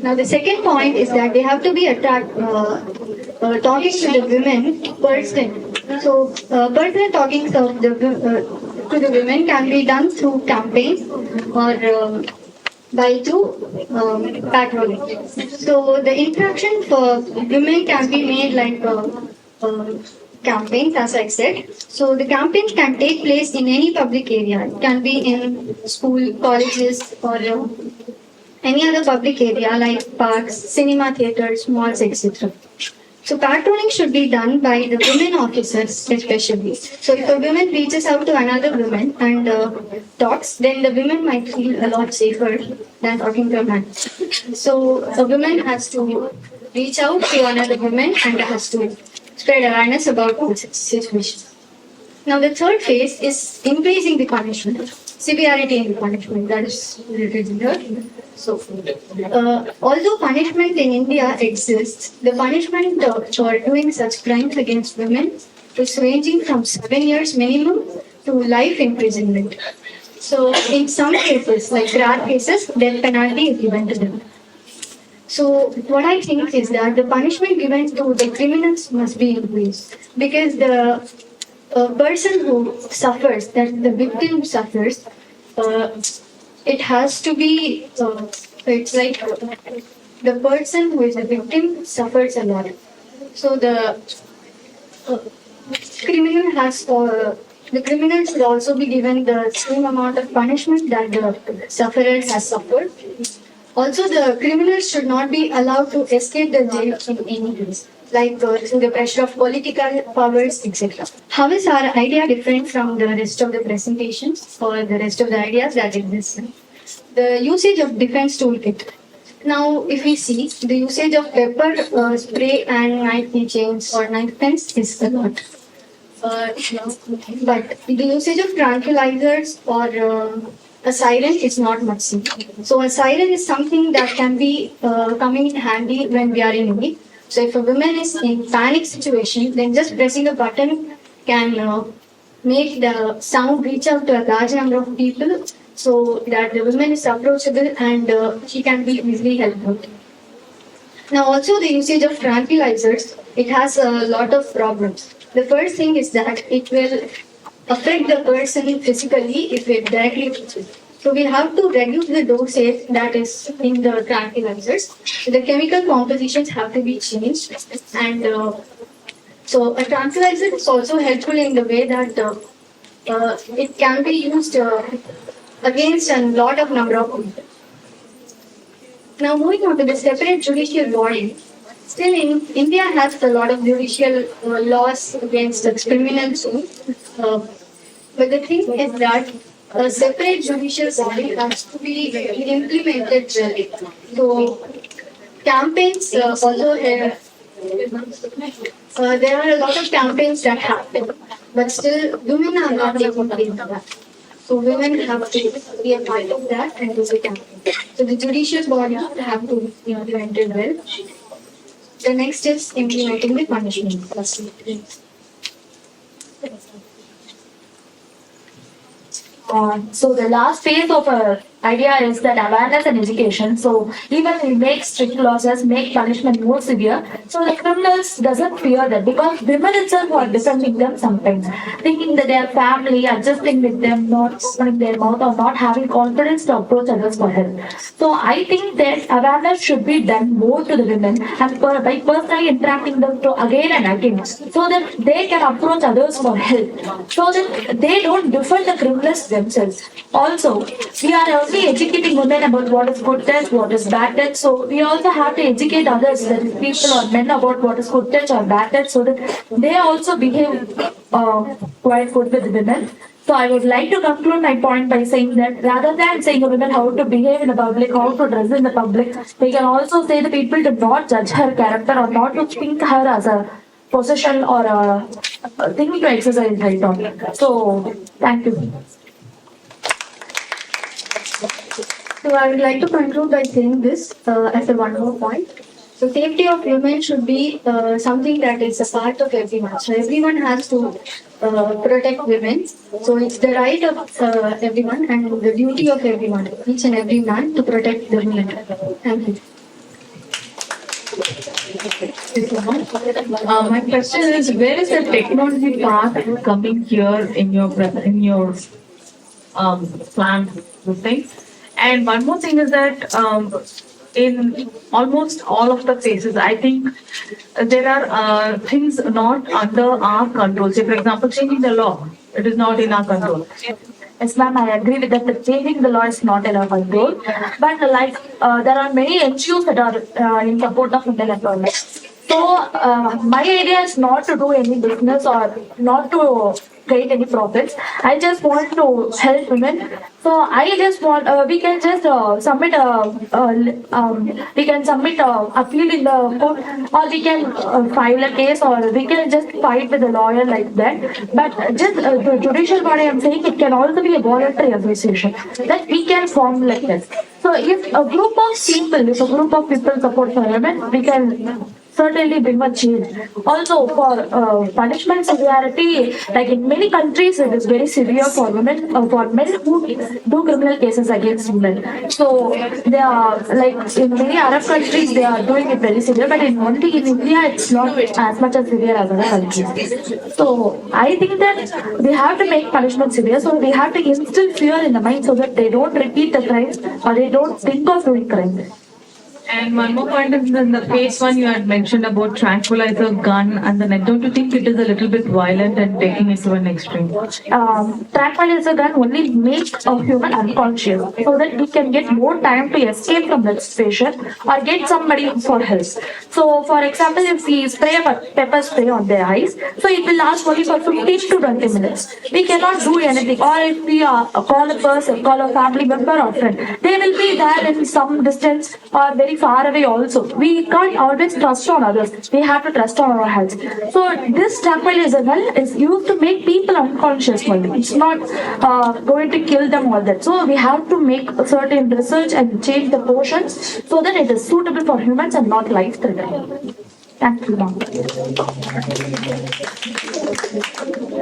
Now the second point is that they have to be talking to the women personally. So personal talking to the women can be done through campaigns or by patrolling. So the interaction for women can be made like campaigns, as I said. So the campaigns can take place in any public area. It can be in school, colleges, or any other public area like parks, cinema theaters, malls, etc. So patrolling should be done by the women officers especially. So if a woman reaches out to another woman and talks, then the woman might feel a lot safer than talking to a man. So a woman has to reach out to another woman and has to spread awareness about such situations. Now, the third phase is increasing the punishment, severity in the punishment that is related here. So, although punishment in India exists, the punishment for doing such crimes against women is ranging from 7 years minimum to life imprisonment. So, in some cases, like rare cases, death penalty is given to them. So, what I think is that the punishment given to the criminals must be increased because the person who suffers, that the victim suffers, it has to be, it's like the person who is a victim suffers a lot. So the criminal should also be given the same amount of punishment that the sufferer has suffered. Also, the criminals should not be allowed to escape the jail in any case, like through the pressure of political powers, etc. How is our idea different from the rest of the presentations or the rest of the ideas that exist? The usage of defense toolkit. Now, if we see the usage of pepper spray and knife keychains or knife pens is a lot. But the usage of tranquilizers or a siren is not much seen. So a siren is something that can be coming in handy when we are in need. So if a woman is in panic situation, then just pressing a button can make the sound reach out to a large number of people so that the woman is approachable and she can be easily helped out. Now also the usage of tranquilizers, it has a lot of problems. The first thing is that it will affect the person physically if it directly touches. So we have to reduce the dosage that is in the tranquilizers. The chemical compositions have to be changed, and so a tranquilizer is also helpful in the way that it can be used against a lot of number of people. Now moving on to the separate judicial body. Still, India has a lot of judicial laws against criminals. But the thing is that a separate judicial body has to be implemented really. So, campaigns also there are a lot of campaigns that happen, but still women are not taking part in that. So, women have to be a part of that and do the campaign. So, the judicial body have to be implemented well. The next is implementing the punishment. So the last phase of our idea is that awareness and education. So even we make strict laws, make punishment more severe. So the criminals doesn't fear that because women itself are defending them sometimes, thinking that their family adjusting with them, not opening their mouth or not having confidence to approach others for help. So I think that awareness should be done more to the women and by personally interacting them to again and again, so that they can approach others for help, so that they don't defend the criminals themselves. Also, we are only educating women about what is good touch, what is bad touch. So we also have to educate others, that is people or men, about what is good touch or bad touch, so that they also behave quite good with women. So I would like to conclude my point by saying that rather than saying a woman how to behave in the public, how to dress in the public, we can also say the people to not judge her character or not to think her as a possession or a thing to exercise right on. So thank you. So I would like to conclude by saying this as a one more point. So safety of women should be something that is a part of everyone. So everyone has to protect women. So it's the right of everyone and the duty of everyone, each and every man, to protect the women. Thank you. My question is, where is the technology part coming here in your plan? Thing? And one more thing is that in almost all of the cases, I think there are things not under our control. Say, for example, changing the law, it is not in our control. Yes, ma'am, I agree with that. Changing the law is not in our control. But there are many NGOs that are in support of female employment. So my idea is not to do any business or not to gain any profits. I just want to help women. So I just want, we can just we can submit appeal in the court, or we can file a case, or we can just fight with a lawyer like that. But just the judicial body, I'm saying it can also be a voluntary association that we can form like this. So if a group of people support for women, we can certainly bring a change. Also, for punishment severity, like in many countries, it is very severe for women, for men who do criminal cases against women. So they are like in many Arab countries, they are doing it very severe, but only in India, it's not as much as severe as other countries. So I think that we have to make punishment severe. So we have to instill fear in the mind so that they don't repeat the crimes or they don't think of doing crimes. And one more point is in the phase one you had mentioned about tranquilizer gun, and then don't you think it is a little bit violent and taking it to an extreme? Tranquilizer gun only makes a human unconscious so that we can get more time to escape from that situation or get somebody for help. So for example, if we spray a pepper spray on their eyes, so it will last only for 15 to 20 minutes. We cannot do anything. Or if we call a person, call a family member or friend, they will be there in some distance or very far away also. We can't always trust on others. We have to trust on our health. So this tranquilizer gun is used to make people unconscious only. It's not going to kill them all that. So we have to make a certain research and change the portions so that it is suitable for humans and not life-threatening. Thank you, ma'am.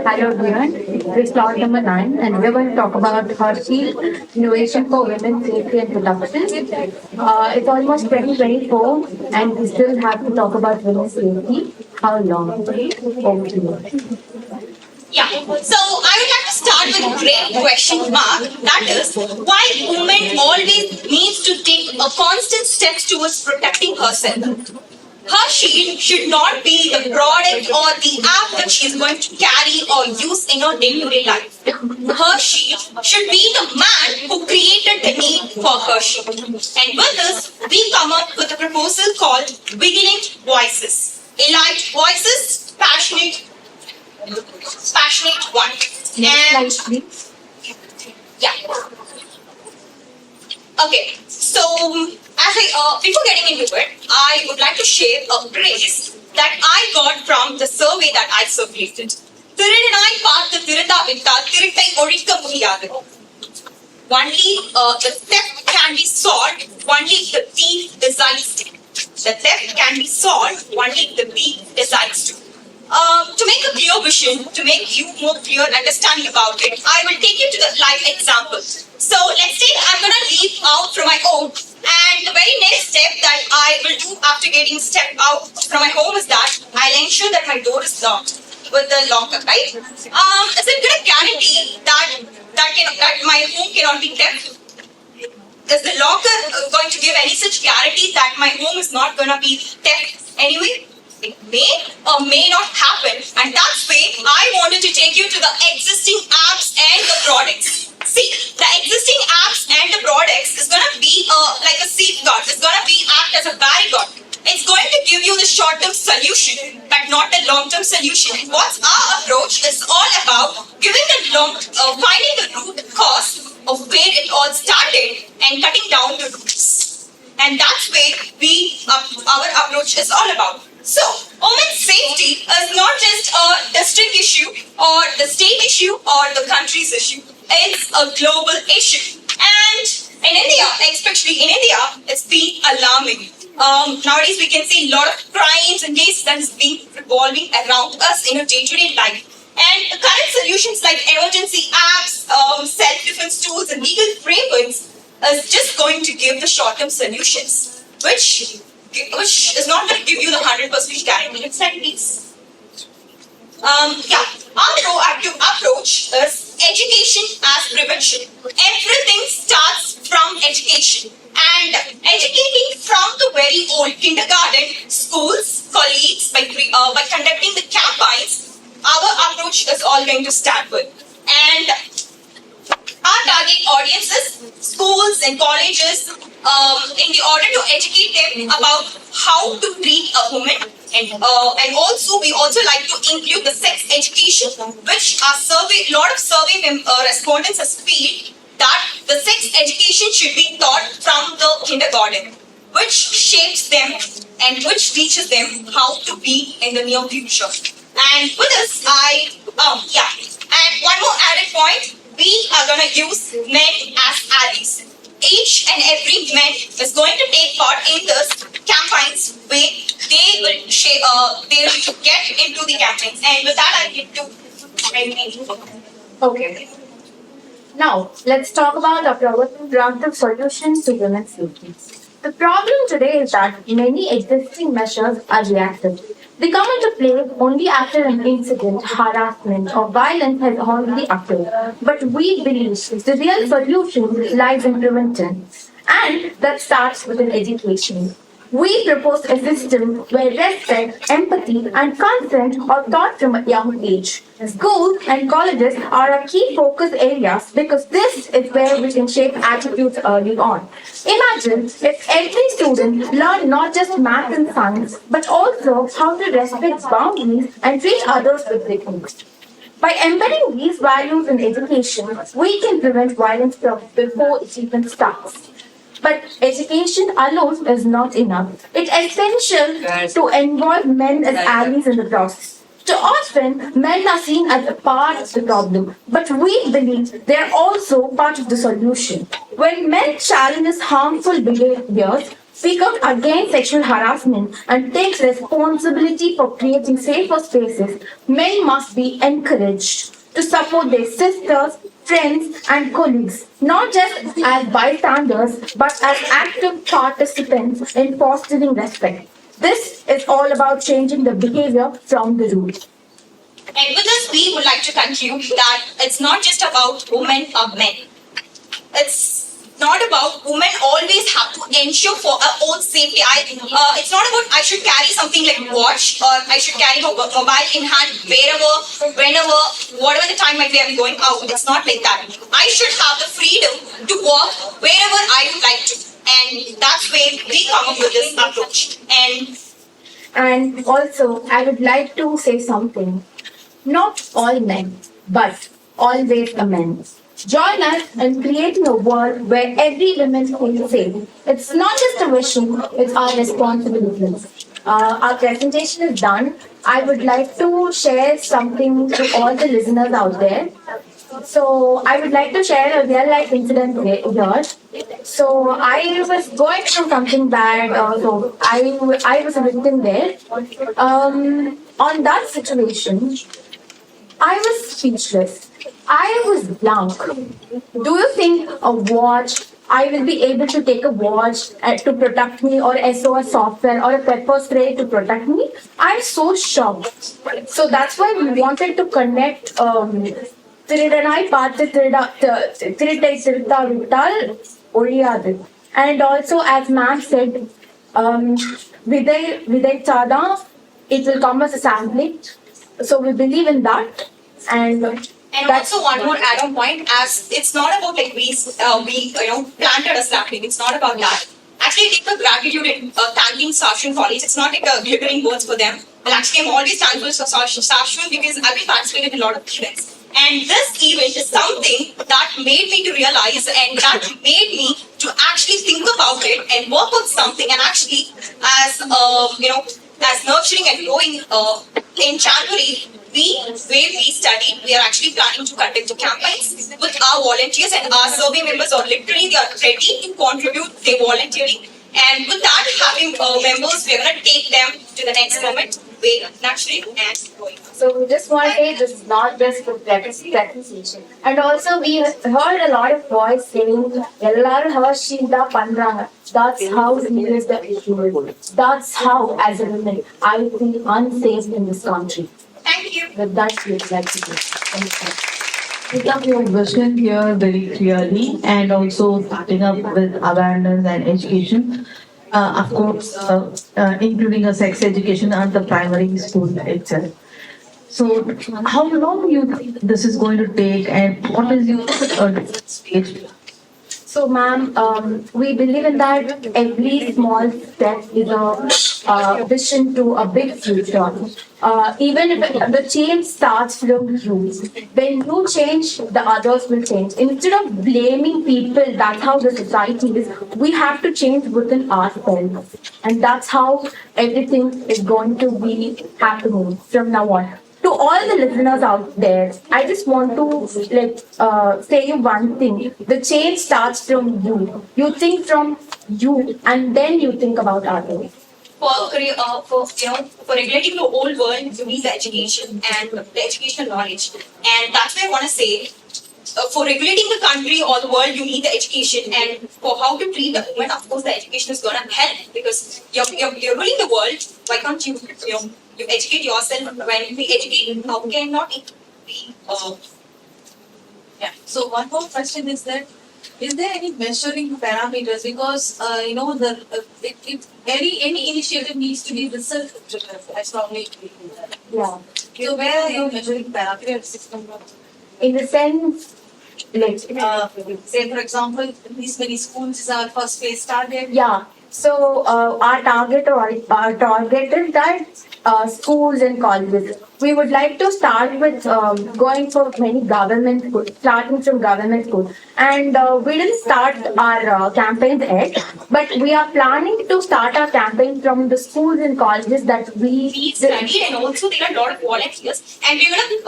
Hello everyone, it's slot number 9 and we're going to talk about Hershey Innovation for Women's Safety and Protection. It's almost 2024 and we still have to talk about women's safety. How long? Over to you. Yeah, so I would like to start with a great question mark, that is, why women always needs to take a constant steps towards protecting herself. Her shield should not be the product or the app that she is going to carry or use in her day-to-day life. Her shield should be the man who created the need for her shield. And with this, we come up with a proposal called Vigilant Voices. Elite voices, passionate one. And yeah. Okay, so before getting into it, I would like to share a phrase that I got from the survey that I circulated. திருடனாய் பார்த்து திருந்தாவிட்டால் திருட்டை ஒழிக்க முடியாது. Only the theft can be solved, only the thief decides to. The theft can be solved, only the thief decides to. To make a clear vision, to make you more clear understanding about it, I will take you to the live example. So let's say I'm going to leave out from my home, and the very next step that I will do after getting stepped out from my home is that I'll ensure that my door is locked with the locker, right? Is it going to guarantee that my home cannot be theft? Is the locker going to give any such guarantee that my home is not going to be theft anyway? It may or may not happen, and that's why I wanted to take you to the existing apps and the products. See, the existing apps and the products is going to be like a safeguard. It's going to be act as a barrier. It's going to give you the short-term solution, but not the long-term solution. And what's our approach is all about giving finding the root cause of where it all started and cutting down the roots. And that's where our approach is all about. So, women's safety is not just a district issue or the state issue or the country's issue. It's a global issue. And in India, especially in India, it's been alarming. Nowadays, we can see a lot of crimes and cases that is being revolving around us in a day-to-day life. And current solutions like emergency apps, self-defense tools, and legal frameworks is just going to give the short-term solutions, which is not going to give you the 100% guarantee. It's like this. Our proactive approach is education as prevention. Everything starts from education. And educating from the very old kindergarten, schools, colleagues, by conducting the campaigns, our approach is all going to start with. And our target audiences, schools and colleges, in the order to educate them about how to treat a woman, And also we also like to include the sex education, which our lot of survey respondents has feel that the sex education should be taught from the kindergarten, which shapes them and which teaches them how to be in the near future. And with this, and one more added point, we are gonna use men as allies. Each and every man is going to take part in this campaigns where they will get into the campaigns. And with that, I give to Amy. Okay. Now, let's talk about a proactive solution to women's safety. The problem today is that many existing measures are reactive. They come into play only after an incident, harassment, or violence has already occurred. But we believe the real solution lies in prevention, and that starts with an education. We propose a system where respect, empathy, and consent are taught from a young age. Schools and colleges are our key focus areas because this is where we can shape attitudes early on. Imagine if every student learned not just math and science, but also how to respect boundaries and treat others with dignity. By embedding these values in education, we can prevent violence from before it even starts. But education alone is not enough. It's essential to involve men as allies in the process. Too often, men are seen as a part of the problem, but we believe they are also part of the solution. When men challenge harmful behaviors, speak out against sexual harassment, and take responsibility for creating safer spaces, men must be encouraged to support their sisters, friends, and colleagues, not just as bystanders, but as active participants in fostering respect. This is all about changing the behavior from the root. And with this, we would like to conclude that it's not just about women or men. It's not about women always have to ensure for our own safety. It's not about I should carry something like watch or I should carry my mobile in hand wherever, whenever, whatever the time might be I'm going out. It's not like that. I should have the freedom to walk wherever I would like to. And that's where we come up with this approach. And also, I would like to say something. Not all men, but always a man. Join us in creating a world where every woman feels safe. It's not just a vision, it's our responsibility. Our presentation is done. I would like to share something to all the listeners out there. So I would like to share a real life incident here. So I was going through something bad. So I was a victim there. On that situation, I was speechless. I was blank. Do you think a watch, I will be able to take a watch to protect me or SOS software or a pepper spray to protect me? I'm so shocked. So that's why we wanted to connect Thirudanai Paathu Thiritai Thirutha Vittal Oliyadu. And also as ma'am said, Vidai Chada, it will come as a sampling. So we believe in that. And also one more add-on point, as it's not about like we planted a sapling. It's not about that. Actually, take the gratitude in thanking Shasun College. It's not like a glittering words for them. Well, actually, I'm always thankful for Shasun because I've been participating in a lot of events. And this event is something that made me to realize and that made me to actually think about it and work on something. And actually, as as nurturing and growing in January, where we studied, we are actually planning to conduct campaigns with our volunteers, and our survey members are literally, they are ready to contribute their volunteering. And with that, having members, we are going to take them to the next moment, where nurturing and growing. So we just want to say this is not just for presentation. And also we heard a lot of voice saying, "Ellaru havashinda pandranga." That's how serious the issue is. That's how, as a woman, I feel unsafe in this country. Thank you. With that, we would like to do. Thank you. Put up your vision here very clearly and also starting up with awareness and education. Of course, including a sex education at the primary school itself. So, how long do you think this is going to take, and what is your stage? So, ma'am, we believe in that every small step is a vision to a big future. Even if the change starts from you, when you change, the others will change. Instead of blaming people, that's how the society is. We have to change within ourselves, and that's how everything is going to be happening from now on. To all the listeners out there, I just want to say you one thing. The change starts from you. You think from you, and then you think about others. For regulating the whole world, you need the education and the educational knowledge, and that's why I want to say. For regulating the country or the world, you need the education, and for how to treat the woman, of course, the education is gonna help because you're ruling the world. Why can't you you educate yourself? When we educate, how can not it be? Yeah. So one more question is that is there any measuring parameters? Because if any initiative needs to be result driven, I strongly believe that. Yeah. So where are you measuring parameters? In the sense, say for example, these many schools is our first phase target. yeah. So our target is that schools and colleges. We would like to start with going for many government schools, starting from government schools. And we didn't start our campaigns yet, but we are planning to start our campaign from the schools and colleges that we studied, and also there are a lot of volunteers, and we're gonna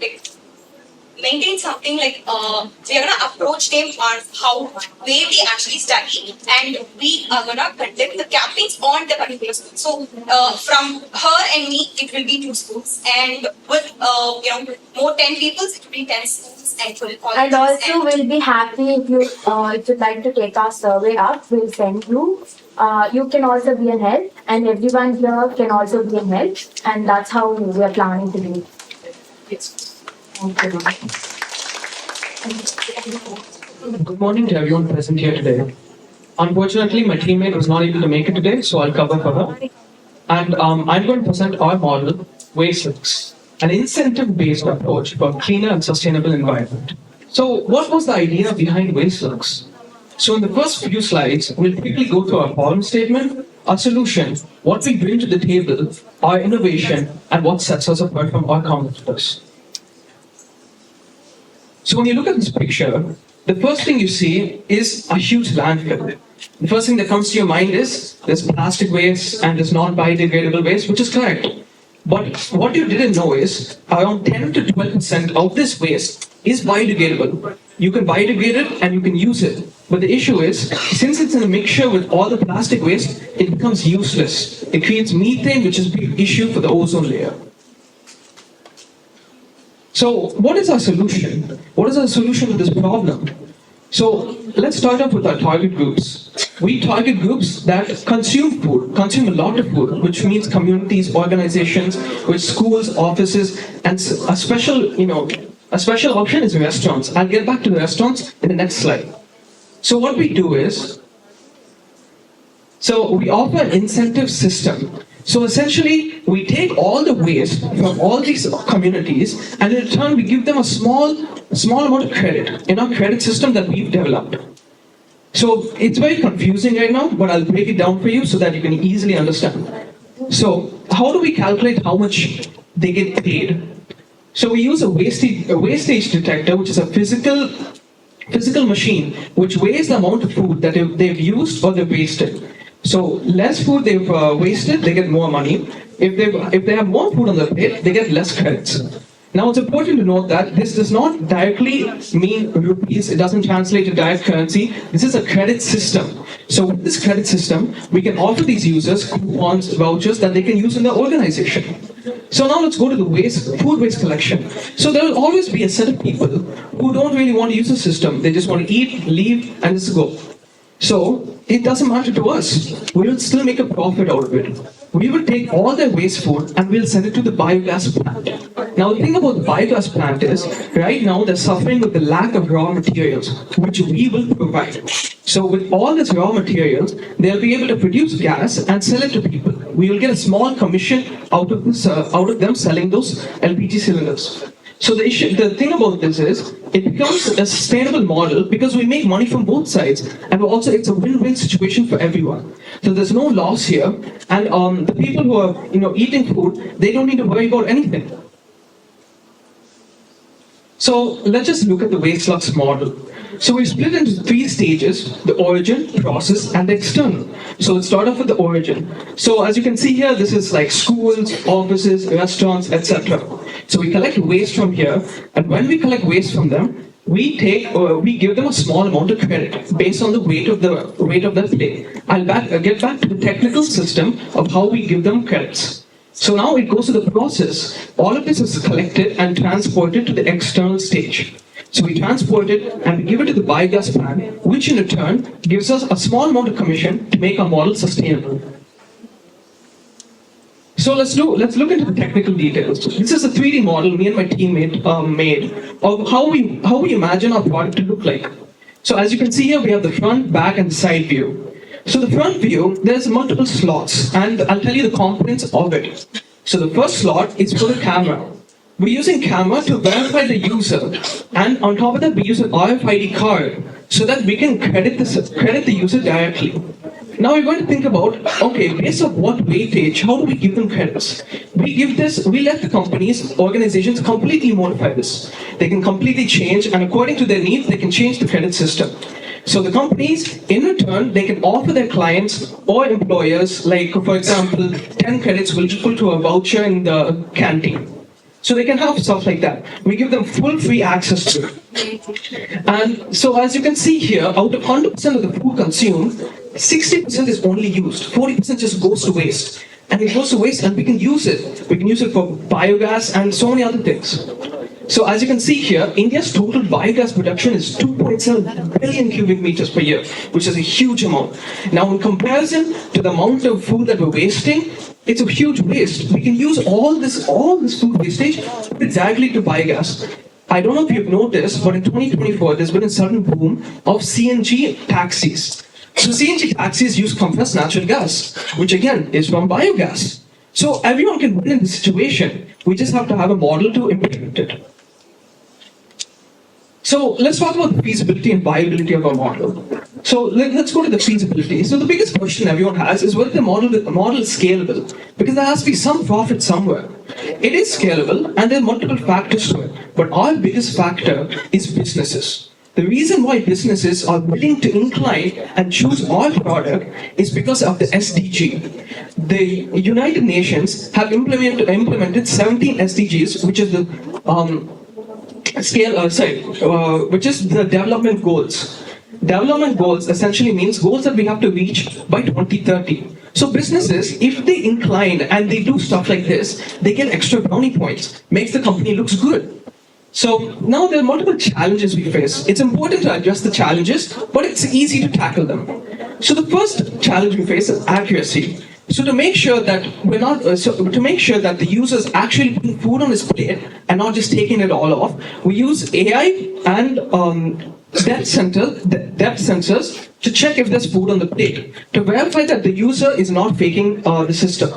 like maintain something like we're gonna approach them on how where they actually study, and we are gonna conduct the campaigns on the particular school. So from her and me, it will be 2 schools, and with more 10 people, it will be 10 schools and 12 colleges. And also, we'll be happy if you'd like to take our survey up. We'll send you. You can also be in help, and everyone here can also be in help, and that's how we are planning to do it. Good morning to everyone present here today. Unfortunately, my teammate was not able to make it today, so I'll cover for her. And I'm going to present our model, Waste, an incentive-based approach for a cleaner and sustainable environment. So, what was the idea behind Waste? So, in the first few slides, we'll quickly go through our problem statement, our solution, what we bring to the table, our innovation, and what sets us apart from our competitors. So when you look at this picture, the first thing you see is a huge landfill. The first thing that comes to your mind is there's plastic waste and there's non-biodegradable waste, which is correct. But what you didn't know is around 10 to 12% of this waste is biodegradable. You can biodegrade it and you can use it. But the issue is, since it's in a mixture with all the plastic waste, it becomes useless. It creates methane, which is a big issue for the ozone layer. So, what is our solution? What is our solution to this problem? So, let's start off with our target groups. We target groups that consume food, consume a lot of food, which means communities, organizations, which schools, offices, and a special option is restaurants. I'll get back to the restaurants in the next slide. So, what we do is, we offer an incentive system. So essentially, we take all the waste from all these communities, and in return, we give them a small amount of credit in our credit system that we've developed. So it's very confusing right now, but I'll break it down for you so that you can easily understand. So how do we calculate how much they get paid? So we use a wastage detector, which is a physical machine which weighs the amount of food that they've used or they've wasted. So less food they've wasted, they get more money. If they have more food on their plate, they get less credits. Now it's important to note that this does not directly mean rupees. It doesn't translate to direct currency. This is a credit system. So with this credit system, we can offer these users coupons, vouchers that they can use in their organization. So now let's go to the food waste collection. So there will always be a set of people who don't really want to use the system. They just want to eat, leave, and just go. So it doesn't matter to us. We will still make a profit out of it. We will take all their waste food and we'll send it to the biogas plant. Now the thing about the biogas plant is, right now they're suffering with the lack of raw materials, which we will provide. So with all this raw materials, they'll be able to produce gas and sell it to people. We will get a small commission out of them selling those LPG cylinders. So the thing about this is, it becomes a sustainable model because we make money from both sides, and also it's a win-win situation for everyone. So there's no loss here, and the people who are eating food, they don't need to worry about anything. So let's just look at the waste flux model. So we split into 3 stages: the origin, process, and the external. So let's start off with the origin. So as you can see here, this is like schools, offices, restaurants, etc. So we collect waste from here, and when we collect waste from them, we give them a small amount of credit based on the weight of the plate. I'll get back to the technical system of how we give them credits. So now it goes to the process. All of this is collected and transported to the external stage. So we transport it and we give it to the biogas plant, which in return gives us a small amount of commission to make our model sustainable. So let's look into the technical details. This is a 3D model me and my teammate made of how we imagine our product to look like. So as you can see here, we have the front, back, and the side view. So the front view, there's multiple slots, and I'll tell you the components of it. So the first slot is for the camera. We're using camera to verify the user, and on top of that, we use an RFID card so that we can credit the user directly. Now we're going to think about, okay, based on what weightage, how do we give them credits? We let the companies, organizations completely modify this. They can completely change, and according to their needs, they can change the credit system. So the companies, in return, they can offer their clients or employers, like for example, 10 credits will equal to a voucher in the canteen. So they can have stuff like that. We give them full free access to it. And so as you can see here, out of 100% of the food consumed, 60% is only used. 40% just goes to waste. And it goes to waste and we can use it. We can use it for biogas and so many other things. So as you can see here, India's total biogas production is 2.7 billion cubic meters per year, which is a huge amount. Now in comparison to the amount of food that we're wasting, it's a huge waste. We can use all this food wastage exactly to biogas. I don't know if you've noticed, but in 2024, there's been a sudden boom of CNG taxis. So CNG taxis use compressed natural gas, which again is from biogas. So everyone can win in this situation. We just have to have a model to implement it. So let's talk about the feasibility and viability of our model. So let's go to the feasibility. So the biggest question everyone has is whether the model is scalable, because there has to be some profit somewhere. It is scalable and there are multiple factors to it, but our biggest factor is businesses. The reason why businesses are willing to incline and choose our product is because of the SDG. The United Nations have implemented 17 SDGs, which is the which is the development goals. Development goals essentially means goals that we have to reach by 2030. So businesses, if they incline and they do stuff like this, they get extra brownie points, makes the company looks good. So now there are multiple challenges we face. It's important to address the challenges, but it's easy to tackle them. So the first challenge we face is accuracy. So to make sure that the user is actually putting food on his plate and not just taking it all off, we use AI and depth sensors to check if there's food on the plate, to verify that the user is not faking the system.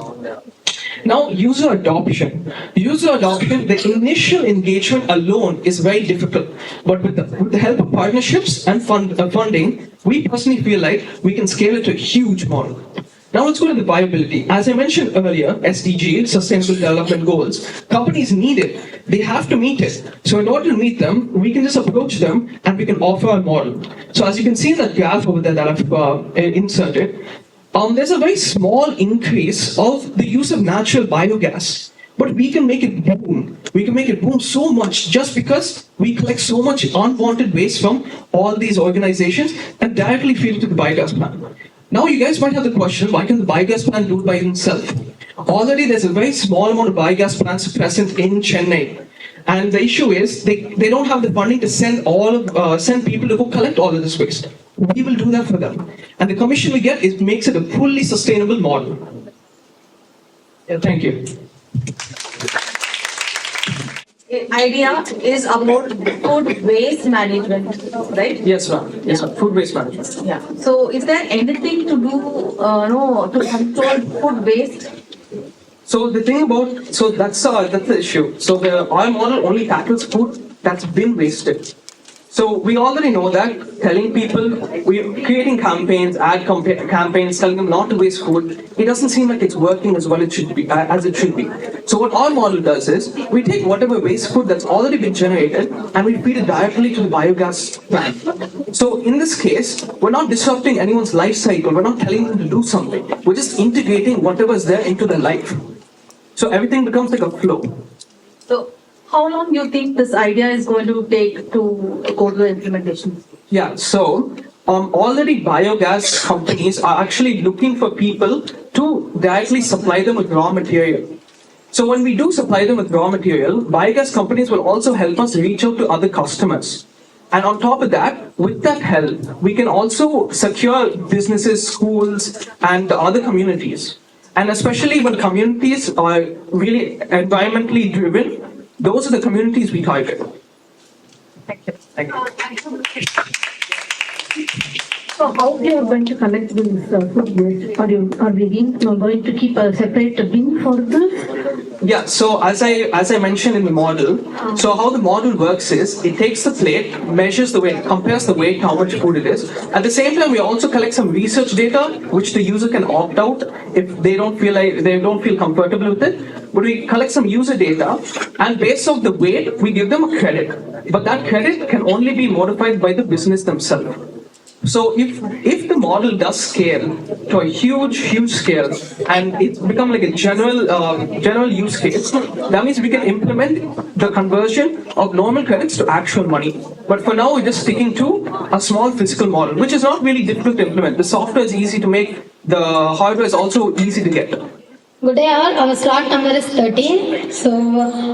Now, user adoption. The initial engagement alone is very difficult, but with the help of partnerships and funding, we personally feel like we can scale it to a huge model. Now let's go to the viability. As I mentioned earlier, SDG, Sustainable Development Goals, companies need it. They have to meet it. So in order to meet them, we can just approach them and we can offer our model. So as you can see in that graph over there that I've inserted, there's a very small increase of the use of natural biogas. But we can make it boom. We can make it boom so much just because we collect so much unwanted waste from all these organizations and directly feed it to the biogas plant. Now you guys might have the question, why can the biogas plant do it by himself? Already there's a very small amount of biogas plants present in Chennai. And the issue is they don't have the funding to send people to go collect all of this waste. We will do that for them. And the commission we get makes it a fully sustainable model. Yeah, thank you. Idea is about food waste management, right? Yes, ma'am. Yes, ma'am. Food waste management. Yeah. So is there anything to do, to control food waste? So the thing about, so that's the issue. So our model only tackles food that's been wasted. So we already know that telling people, we're creating campaigns, campaigns, telling them not to waste food, it doesn't seem like it's working as well as it should be. So what our model does is, we take whatever waste food that's already been generated and we feed it directly to the biogas plant. So in this case, we're not disrupting anyone's life cycle, we're not telling them to do something, we're just integrating whatever's there into their life. So everything becomes like a flow. So how long do you think this idea is going to take to go to the implementation? Yeah, so already biogas companies are actually looking for people to directly supply them with raw material. So when we do supply them with raw material, biogas companies will also help us reach out to other customers. And on top of that, with that help, we can also secure businesses, schools, and other communities. And especially when communities are really environmentally driven, those are the communities we target. Thank you. Thank you. So how we are going to collect this food waste? Are we going to keep a separate bin for this? Yeah, so as I mentioned in the model, so how the model works is, it takes the plate, measures the weight, compares the weight, how much food it is. At the same time, we also collect some research data, which the user can opt out if they don't feel comfortable with it. But we collect some user data, and based on the weight, we give them a credit. But that credit can only be modified by the business themselves. So if the model does scale to a huge scale and it's become like a general use case, that means we can implement the conversion of normal credits to actual money. But for now, we're just sticking to a small physical model, which is not really difficult to implement. The software is easy to make, the hardware is also easy to get. Good day all, our slot number is 13. So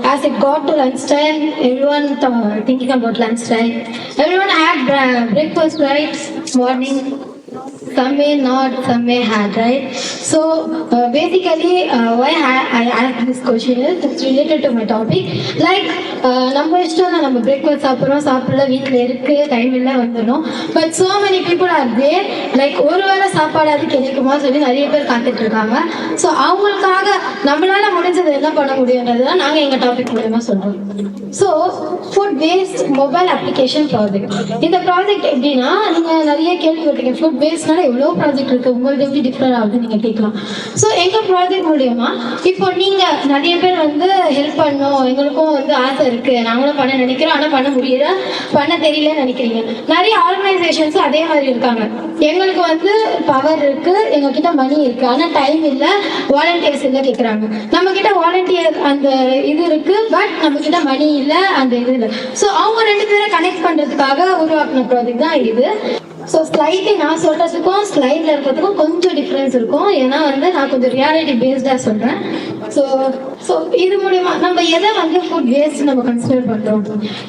as it got to lunchtime, everyone thinking about lunch, right? Everyone had breakfast, right? Morning. Some may not, some may had, right? So basically, why I asked this question is, it's related to my topic. Like, நம்ம இஷ்டம் தான், நம்ம breakfast சாப்பிட்றோம், சாப்பிடல, வீட்டில் இருக்கு, time இல்லை, வந்துடணும். But so many people are there, like ஒரு வேளை சாப்பாடு அது கிடைக்குமா சொல்லி நிறைய பேர் காத்துட்டு இருக்காங்க. ஸோ அவங்களுக்காக நம்மளால முடிஞ்சது என்ன பண்ண முடியுன்றது தான் நாங்கள் எங்கள் டாபிக் மூலமா சொல்றோம். So food waste mobile application project. இந்த ப்ராஜெக்ட் எப்படின்னா, நீங்கள் நிறைய கேள்விப்பட்டீங்க, ஃபுட் வேஸ்ட்னால எவ்வளோ ப்ராஜெக்ட் இருக்கு, உங்களுக்கு எப்படி டிஃப்ரெண்ட் ஆகுது நீங்க கேட்கலாம். ஸோ எங்க ப்ராஜெக்ட் மூலியமா இப்போ நீங்க நிறைய பேர் வந்து ஹெல்ப் பண்ணோம், எங்களுக்கும் வந்து ஆசை இருக்கு, நாங்களும் பண்ண நினைக்கிறோம், ஆனா பண்ண முடியல, பண்ண தெரியலன்னு நினைக்கிறீங்க. நிறைய ஆர்கனைசேஷன்ஸும் அதே மாதிரி இருக்காங்க. எங்களுக்கு வந்து பவர் இருக்கு, எங்க கிட்ட மணி இருக்கு, ஆனா டைம் இல்ல, வாலண்டியர்ஸ் இல்ல கேட்கறாங்க. நம்ம கிட்ட வாலண்டியர் அந்த இது இருக்கு, பட் நம்ம கிட்ட மணி இல்ல, அந்த இது இல்லை. ஸோ அவங்க ரெண்டு பேரை கனெக்ட் பண்றதுக்காக உருவாக்குன ப்ராஜெக்ட் தான் இது. ஸோ ஸ்லைட்லி நான் சொல்றதுக்கும் ஸ்லைட்ல இருக்கிறதுக்கும் கொஞ்சம் டிஃப்ரென்ஸ் இருக்கும். ஏன்னா வந்து நான் கொஞ்சம் ரியாலிட்டி பேஸ்டா சொல்றேன். ஸோ இது மூலியமா நம்ம எதை வந்து ஃபுட் வேஸ்ட் நம்ம கன்சிடர் பண்றோம்.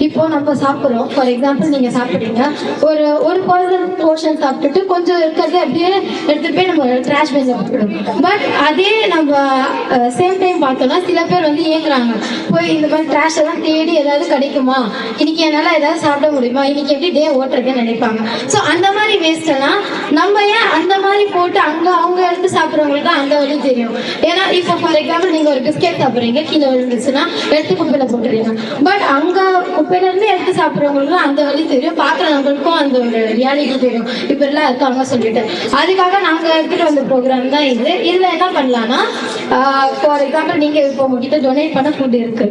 இப்போ நம்ம சாப்பிட்றோம், ஃபார் எக்ஸாம்பிள் நீங்க சாப்பிட்றீங்க, ஒரு போர்ஷன் சாப்பிட்டுட்டு கொஞ்சம் இருக்கிறது அப்படியே எடுத்துட்டு போய் நம்ம ட்ராஷ் பின்ல போட்டுடும். பட் அதே நம்ம சேம் டைம் பார்த்தோம்னா சில பேர் வந்து இயங்குறாங்க, போய் இந்த மாதிரி ட்ராஷ் எல்லாம் தேடி ஏதாவது கிடைக்குமா, இன்னைக்கு என்னால ஏதாவது சாப்பிட முடியுமா, இன்னைக்கு எப்படி டே ஓட்டுறதுன்னு நினைப்பாங்க. ஸோ அந்த மாதிரி வேஸ்ட் எல்லாம் நம்ம ஏன் அந்த மாதிரி போட்டு அவங்க எடுத்து சாப்பிட்றவங்களுக்கு தான் அந்த வழி தெரியும். ஏன்னா இப்போ ஃபார் எக்ஸாம்பிள் நீங்க ஒரு பிஸ்கெட் சாப்பிட்றீங்க, கீழே விழுந்துச்சுன்னா எடுத்து குப்பையில போட்டுறீங்க. பட் அங்க குப்பையில இருந்து எடுத்து சாப்பிட்றவங்களுக்கு அந்த வழி தெரியும், பாக்குறவங்களுக்கும் அந்த ஒரு ரியாலிட்டி தெரியும், இப்ப எல்லாம் இருக்காங்க சொல்லிட்டு. அதுக்காக நாங்க எடுத்துட்டு வந்த ப்ரோக்ராம் தான் இது. இதுல என்ன பண்ணலாம்னா, ஃபார் எக்ஸாம்பிள் நீங்க இப்போ உங்ககிட்ட டொனேட் பண்ண ஃபுட் இருக்கு,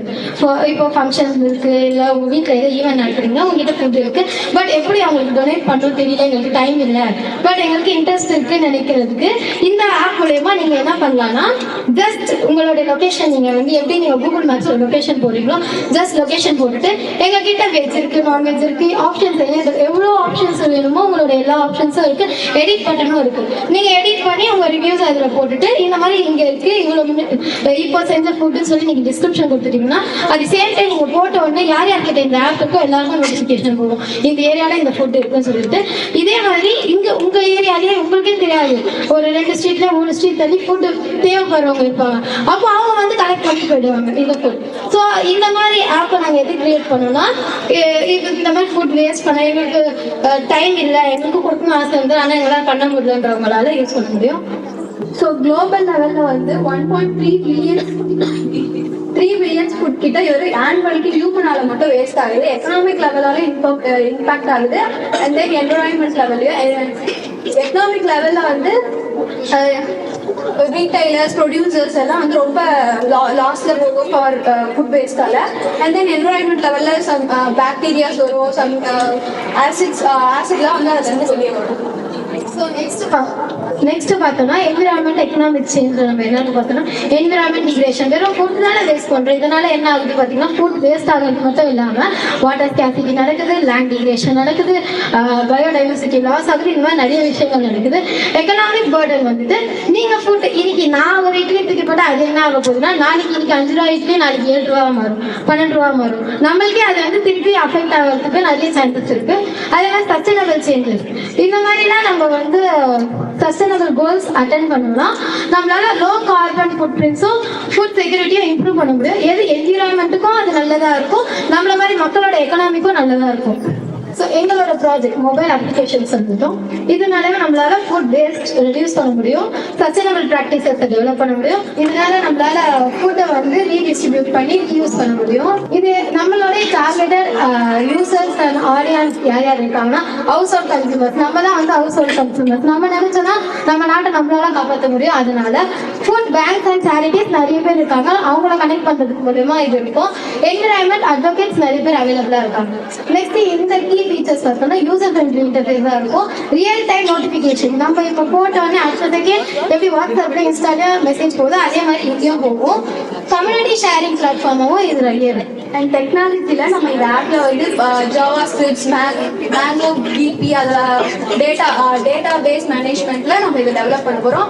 இப்போ ஃபங்க்ஷன் இருக்கு, இல்ல உங்க வீட்டுல ஏதோ ஈவென்ட் நடக்குதுன்னா உங்ககிட்ட ஃபுட் இருக்கு, பட் எப்படி அவங்களுக்கு டொனேட் பண்ணணும் தெரியல, எங்களுக்கு டைம் இல்லை, பட் எங்களுக்கு இன்ட்ரெஸ்ட் இருக்குன்னு நினைக்கிறதுக்கு இந்த ஆப் மூலமா நீங்க என்ன பண்ணலாம்னா, ஜஸ்ட் உங்களோட லொகேஷன் நீங்க வந்து எப்படி நீங்க கூகுள் மேப்ஸ்ல லொகேஷன் போடுறீங்களோ, ஜஸ்ட் லொகேஷன் போட்டுட்டு எங்க கிட்ட வெஜ் இருக்கு, நான்வெஜ் இருக்கு, ஆப்ஷன்ஸ் எவ்வளவு ஆப்ஷன்ஸ் வேணுமோ உங்களோட எல்லா ஆப்ஷன்ஸும் இருக்கு, எடிட் பட்டனும் இருக்கு. நீங்க எடிட் பண்ணி உங்க ரிவ்யூஸ் அதுல போட்டுட்டு இந்த மாதிரி இங்க இருக்கு, இவ்வளவு இப்போ செஞ்ச ஃபுட்னு சொல்லி நீங்க டிஸ்கிரிப்ஷன் கொடுத்துட்டீங்கன்னா, அது சேம் டைம் நீங்க போட்ட உடனே யார் யார்கிட்ட இந்த ஆப் இருக்கோ எல்லாருக்கும் நோட்டிபிகேஷன் போகும், இந்த ஏரியால இந்த ஃபுட் இருக்குன்னு சொல்லிட்டு. இதே மாதிரி இங்க உங்க ஏரியாலே உங்களுக்கே தெரியாது, ஒரு 2 ஸ்ட்ரீட்ல 3 ஸ்ட்ரீட் தள்ளி ஃபுட் தேவைப்படுறவங்க இருப்பாங்க, அப்போ அவங்க வந்து கலெக்ட் பண்ணி போயிடுவாங்க இந்த ஃபுட். ஸோ இந்த மாதிரி ஆப்பை நாங்கள் எது கிரியேட் பண்ணோம்னா, இந்த மாதிரி ஃபுட் வேஸ்ட் பண்ண எங்களுக்கு டைம் இல்லை, எங்களுக்கு கொடுக்கணும் ஆசை இருந்து, ஆனால் எங்களால் பண்ண முடியலன்றவங்களால யூஸ் பண்ண முடியும். ஸோ குளோபல் லெவலில் வந்து 1.3 பில்லியன்ஸ் ஃபுட் கிட்ட ஒரு ஆனுவலுக்கு ஹியூமனால மட்டும் வேஸ்ட் ஆகுது. எக்கனாமிக் லெவலால இம்பாக்ட் ஆகுது. அண்ட் தென் என்வரான்மெண்ட் லெவல்லையும் எக்கனாமிக் லெவலில் வந்து ரீட்டைலர்ஸ் ப்ரொடியூசர்ஸ் எல்லாம் வந்து ரொம்ப லாஸ்ல போகும் ஃபார் ஃபுட் வேஸ்டால. அண்ட் தென் என்வரான்மெண்ட் லெவலில் சம் பாக்டீரியாஸ் வரும், சம் ஆசிட்லாம் வந்து அதுல இருந்து வெளியே வரும். ஸோ நெக்ஸ்ட் பார்த்தோம்னா என்விரான்மெண்ட் எக்கனாமிக் சேஞ்ச். நம்ம என்னன்னு பார்த்தோம்னா என்விரான்மெண்ட் டிகிரேஷன். வெறும் ஃபுட் தானே வேஸ்ட் பண்றோம். இதனால என்ன ஆகுது பார்த்தீங்கன்னா ஃபுட் வேஸ்ட் ஆகிறது மட்டும் இல்லாமல் வாட்டர் ஸ்கேர்சிட்டி நடக்குது, லேண்ட் டிகிரேஷன் நடக்குது, பயோடைவர்சிட்டி லாஸ் ஆகுது. இந்த மாதிரி நிறைய விஷயங்கள் நடக்குது. எக்கனாமிக் பேர்டன் வந்துட்டு நீங்க ஃபுட் இன்னைக்கு நான் ஒரு இட்லி தூக்கி போட்டால் அது என்ன ஆக போகுதுன்னா நாளைக்கு இன்னைக்கு 5 ரூபா இட்லி நாளைக்கு 7 ரூபா மாறும், 12 ரூபா மாறும். நம்மளுக்கே அது வந்து திருப்பி அஃபெக்ட் ஆகிறதுக்கு நிறைய சான்சஸ் இருக்கு. அதெல்லாம் சஸ்டைனபிள் சேஞ்சஸ். இந்த மாதிரிலாம் நம்ம வந்து சஸ்டைனபிள் கோல்ஸ் அட்டென்ட் பண்ணோம்னா நம்மளால லோ கார்பன் ஃபுட் பிரிண்ட்ஸும் ஃபுட் செக்யூரிட்டியும் இம்ப்ரூவ் பண்ண முடியும். எது என்விரான்மெண்ட்டுக்கும் அது நல்லதா இருக்கும், நம்மள மாதிரி மக்களோட எக்கனாமிக்கும் நல்லதா இருக்கும். ஸோ எங்களோட ப்ராஜெக்ட் மொபைல் அப்ளிகேஷன்ஸ் வந்துட்டோம். இதனால நம்மளால ஃபுட் வேஸ்ட் ரெடியூஸ் பண்ண முடியும், சஸ்டைனபிள் ப்ராக்டிசஸை டெவலப் பண்ண முடியும். இதனால நம்மளால ஃபுட்டை வந்து ரீடிஸ்ட்ரிபியூட் பண்ணி யூஸ் பண்ண முடியும். இது நம்மளோட டார்கெட்டட் யூசர்ஸ் அண்ட் ஆடியன்ஸ் யார் யார் இருக்காங்கன்னா ஹவுஸ் ஹோல்ட் கன்சூமர்ஸ். நம்ம தான் வந்து ஹவுஸ் ஹோல்ட் கன்சூமர்ஸ். நம்ம நினைச்சோன்னா நம்ம நாட்டை நம்மளால காப்பாற்ற முடியும். அதனால ஃபுட் பேங்க்ஸ் அண்ட் சேரிட்டிஸ் நிறைய பேர் இருக்காங்க. அவங்கள கனெக்ட் பண்ணுறதுக்கு மூலமா இது இருக்கும். என்விரான்மெண்ட் அட்வொகேட்ஸ் நிறைய பேர் அவைலபிளாக இருக்காங்க. நெக்ஸ்ட் இந்த ஃபீச்சர்ஸ் பார்த்தோம்னா யூசர் ஃப்ரெண்ட்லி இன்டர்ஃபேஸாக இருக்கும். Real time notification. நம்ம இப்போ போட்டோன்னே அடுத்த செகண்ட் எப்படி வாட்ஸ்அப்ல இன்ஸ்டால மெசேஜ் போகுதோ அதே மாதிரி இங்கேயும் போகும். கம்யூனிட்டி ஷேரிங் பிளாட்ஃபார்மும் இது நிறைய இருக்கு. அண்ட் டெக்னாலஜியில் நம்ம இந்த ஆப்பில் வந்து ஜாவா ஸ்கிரிப்ட்ஸ், மேங்கோ, பிபி அதில் டேட்டா பேஸ் மேனேஜ்மெண்ட்டில் நம்ம இதை டெவலப் பண்ண போகிறோம்.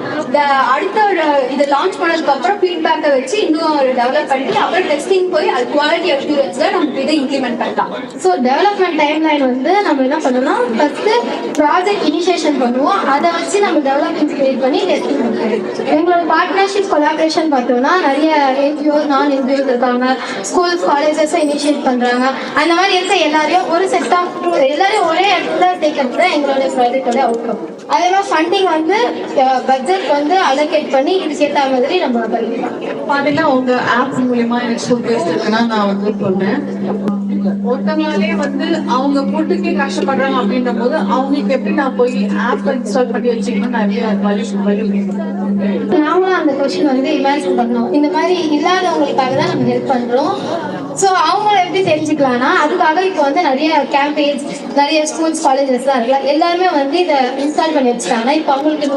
அடுத்த இதை லான்ச் பண்ணதுக்கு அப்புறம் ஃபீட்பேக்கை வச்சு இன்னும் டெவலப் பண்ணி அப்புறம் டெஸ்டிங் போய் அது குவாலிட்டி அஷ்யூரன்ஸில் நமக்கு இதை இம்ப்ளிமெண்ட் பண்ணலாம். ஸோ டெவலப்மெண்ட் டைம்லைன் வந்து நம்ம என்ன பண்ணணும்னா ஃபர்ஸ்ட் ப்ராஜெக்ட் இனிஷியேஷன் பண்ணுவோம். அதை வச்சு நம்ம டெவலப்மெண்ட் கிரியேட் பண்ணி டெஸ்டிங் பண்ணுவோம். எங்களோட பார்ட்னர்ஷிப் கொலாபரேஷன் பார்த்தோம்னா நிறைய என்ஜிஓஸ், நான் என்ஜிஓஸ் இருக்காங்க, ஸ்கூல்ஸ், காலேஜஸ் இனிஷியேட் பண்றாங்க. அந்த மாதிரி இருக்க எல்லாரையும் ஒரு செட் ஆஃப் எல்லாரையும் ஒரே இடத்துல சேர்க்கறது தான் எங்களோட ப்ராஜெக்டோட அவுட்கம். அதே மாதிரி ஃபண்டிங் வந்து பட்ஜெட் வந்து அலோகேட் பண்ணி இதுக்கேற்ற மாதிரி நம்ம பாத்தீங்கன்னா உங்க ஆப் மூலியமா எனக்கு ஃபுட் வேஸ்ட் இருக்குன்னா நான் வந்து சொல்றேன். ஒருத்தவங்களாலே வந்து அவங்க ஃபுட்டுக்கே கஷ்டப்படுறாங்க அப்படின்ற போது அவங்களுக்கு எப்படி நான் போய் ஆப் இன்ஸ்டால் பண்ணி வச்சுக்கணும் நிறைய நாமளும் அந்த கொஸ்டின் வந்து இமேஜின் பண்ணோம். இந்த மாதிரி இல்லாதவங்களுக்காக தான் நம்ம ஹெல்ப் பண்றோம். ஸோ அவங்கள எப்படி தெரிஞ்சுக்கலாம்னா அதுக்காக இப்போ வந்து நிறைய கேம்பெயின்ஸ், நிறைய ஸ்கூல்ஸ், காலேஜஸ்லாம் இருக்குல்ல, எல்லாருமே வந்து இதை இன்ஸ்டால் பண்ணி வச்சுட்டாங்கன்னா இப்போ அவங்களுக்கு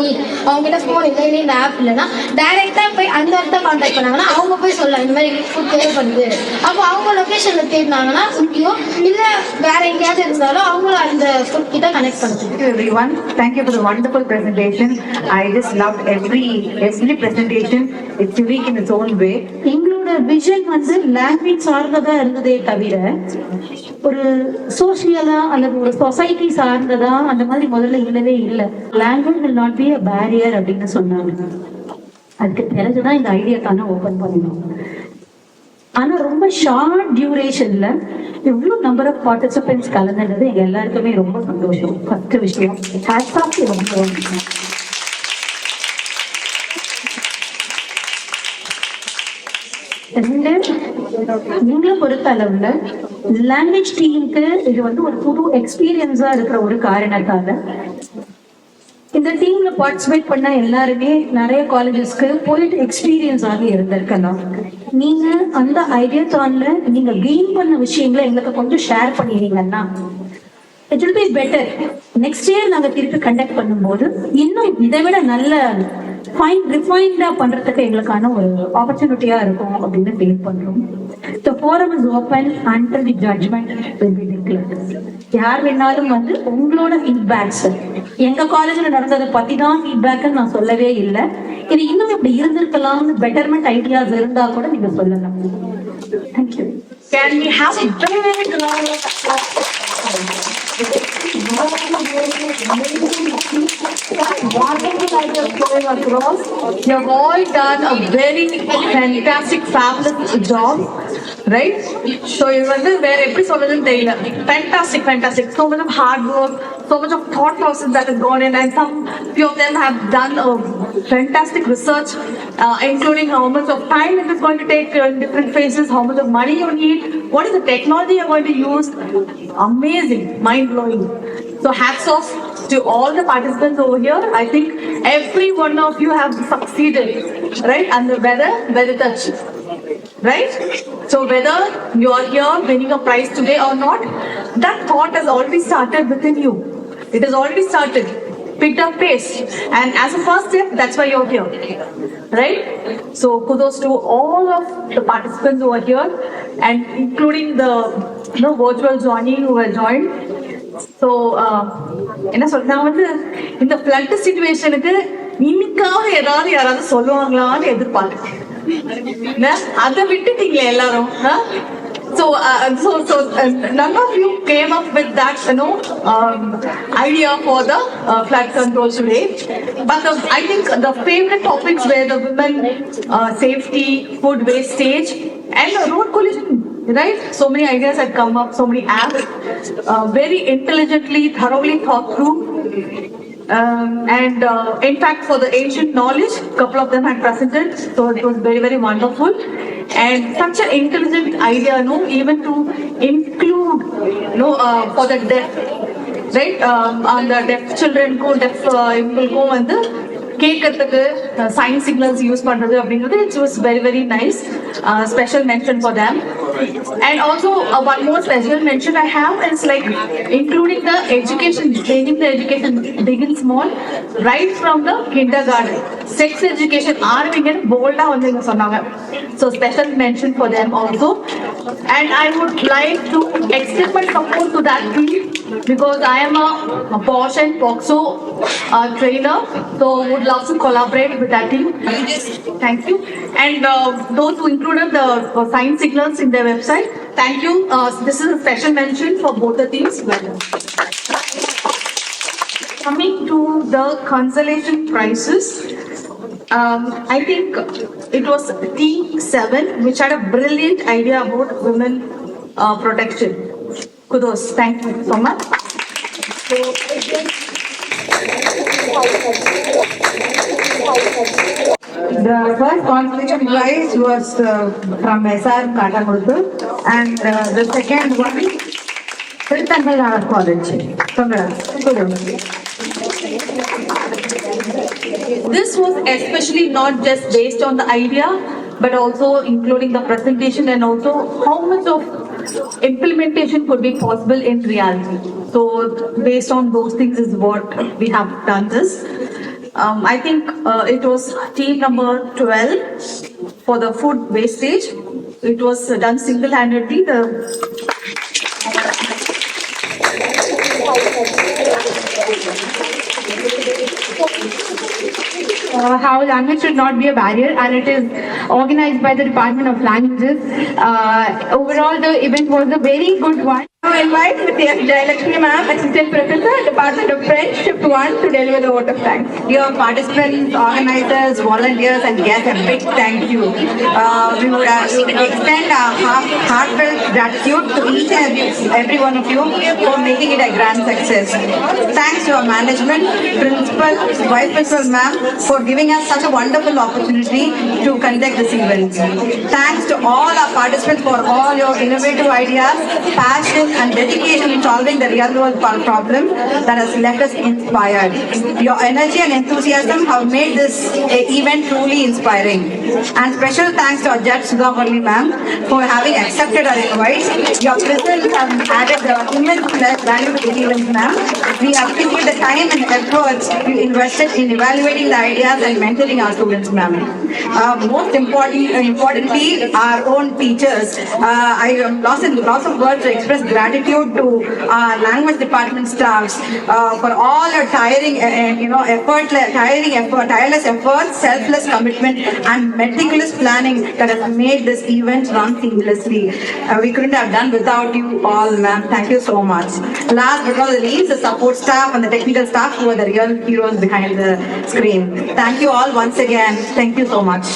அவங்ககிட்ட ஃபோன் இல்லை, இந்த ஆப் இல்லைன்னா டைரெக்டாக போய் அந்த இடத்த கான்டாக்ட் பண்ணாங்கன்னா அவங்க போய் சொல்லலாம் இந்த மாதிரி ஃபுட் தேவைப்படுது. அப்போ அவங்க லொக்கேஷனில் தேடினாங்கன்னா முக்கியம், இல்லை வேற எங்கேயாவது இருந்தாலும் அவங்கள அந்த ஃபுட் கிட்ட கனெக்ட் பண்ணுறது. Everyone, thank you for the wonderful presentation. I just loved every presentation. It's unique in its own way. எங்களோட விஷன் வந்து லாங்குவேஜ் சார்ந்ததா இருந்ததே தவிர ஒரு சோசியலா அல்லது ஒரு சொசைட்டி சார்ந்ததா அந்த மாதிரி முதல்ல இல்லவே இல்லை. Language will not be a barrier அப்படின்னு சொன்னாங்க. அதுக்கு பிறகுதான் இந்த ஐடியாத்தான ஓபன் பண்ணணும். ஆனா ரொம்ப ஷார்ட் டியூரேஷன்ல எவ்வளவு நம்பர் ஆஃப் பார்ட்டிசிபென்ட்ஸ் கலந்துன்றது எங்க எல்லாருக்குமே ரொம்ப சந்தோஷம். ஃபர்ஸ்ட் விஷயம் ஹேட்ஸ் ஆஃப் ரொம்ப நீங்களும் பொறுத்த அளவுல லாங்குவேஜ் டீமுக்கு இது வந்து ஒரு புது எக்ஸ்பீரியன்ஸா இருக்கிற ஒரு காரணத்தால இந்த டீம்ல பார்ட்டிசிபேட் பண்ண எல்லாருமே நிறைய காலேஜஸ்க்கு போயிட்டு எக்ஸ்பீரியன்ஸ் ஆகி இருந்திருக்கலாம். நீங்க அந்த ஐடியாத்தான்ல நீங்க கெயின் பண்ண விஷயங்களை எங்களுக்கு கொஞ்சம் ஷேர் பண்ணிடுறீங்கன்னா it will be better. Next year நாங்க திருப்பி கண்டக்ட் பண்ணும்போது இன்னும் இதை விட நல்ல ரிஃபைன்டா பண்றதுக்கு எங்களுக்கான ஒரு ஆப்பர்ச்சுனிட்டியா இருக்கும் அப்படின்னு ஃபீல் பண்றோம். The forum is open until the judgment will be declared. யார் வேணாலும் வந்து உங்களோட ஃபீட்பேக்ஸ், எங்க காலேஜ்ல நடந்ததை பத்தி தான் ஃபீட்பேக் நான் சொல்லவே இல்லை, இது இன்னும் இப்படி இருந்திருக்கலாம்னு பெட்டர்மெண்ட் ஐடியாஸ் இருந்தா கூட நீங்க சொல்லலாம். Thank you. Can we have a big round of applause? wonderful idea flowing across. You have all done a very fantastic, fabulous job, right? So you wonder where every solution tailor. Fantastic, fantastic. So much of hard work, so much of thought process that has gone in, and some few of them have done a fantastic research, including how much of time it is going to take in different phases, how much of money you need, what is the technology you're going to use. Amazing, mind blowing. So hats off to all the participants over here. I think every one of you have succeeded, right? And the weather touch, right? So whether you are here winning a prize today or not, that thought has already started within you. It has already started, picked up pace, and as a first step, that's why you're here, right? So kudos to all of the participants over here, and including the virtual joining who have joined. So என்ன சொல்ற நான் வந்து இந்த flood சிச்சுவேஷனுக்கு இன்னைக்காக ஏதாவது யாராவது சொல்லுவாங்களான்னு எதிர்பார்த்தேன். அதை விட்டுட்டீங்களே எல்லாரும். So none of you came up with that, idea for the flood control today. But I think the favorite topics were the women safety, food wastage, and road collision. Right? So many ideas had come up, so many apps, very intelligently, thoroughly thought through. And in fact, for the ancient knowledge, a couple of them had presented, so it was very, very wonderful. And such an intelligent idea, even to include, for the deaf, right? On the deaf children, deaf people, and the கேட்கறதுக்கு sign signals use பண்றது அப்படிங்கிறது it's was very very nice. Special mention for them. And also one more special mention I have is like including the education, changing the education big and small, right from the kindergarten. Sex education ஆரம்பிங்க போல்டா வந்து இங்க சொன்னாங்க. So special mention for them also. And I would like to extend my support to that team because I am a POSH and POXO trainer, so would love to collaborate with that team. Thank you. And those who included the sign signals in their website, thank you. This is a special mention for both the teams. Coming to the consolation prizes, I think it was Team 7 which had a brilliant idea about women protection. Kudos. Thank you so much. So, the first consolation prize was from SR Katamurthu, and the second one, Tirthangal College. this was especially not just based on the idea, but also including the presentation and also how much of implementation could be possible in reality. So based on those things is what we have done this. I think it was team number 12 for the food wastage. It was done single-handedly. How language should not be a barrier, and it is organized by the Department of Languages. Overall, the event was a very good one. I invite Jayalakshmi ma'am, Assistant Professor, Department of French, Shift 1, to deliver the vote of thanks. Your participants, organizers, volunteers, and guests, a big thank you. We would extend our heartfelt gratitude to each and every one of you for making it a grand success. Thanks to our management, principal, vice principal ma'am, for giving us such a wonderful opportunity to conduct this event. Thanks to all our participants for all your innovative ideas, passion, and dedication in solving the real world problem that has left us inspired. Your energy and enthusiasm have made this event truly inspiring. And special thanks to our judge Sudhavarli ma'am for having accepted our invite. Your presence has added immense value to the event, ma'am. We appreciate the time and efforts you invested in evaluating the ideas and mentoring our students, ma'am. Most importantly, our own teachers. I am lost of words to express gratitude gratitude to our language department staffs for all your tireless effort, selfless commitment, and meticulous planning that has made this event run seamlessly. We couldn't have done without you all, ma'am. Thank you so much. Last but not the least, the support staff and the technical staff who are the real heroes behind the screen. Thank you all once again. Thank you so much.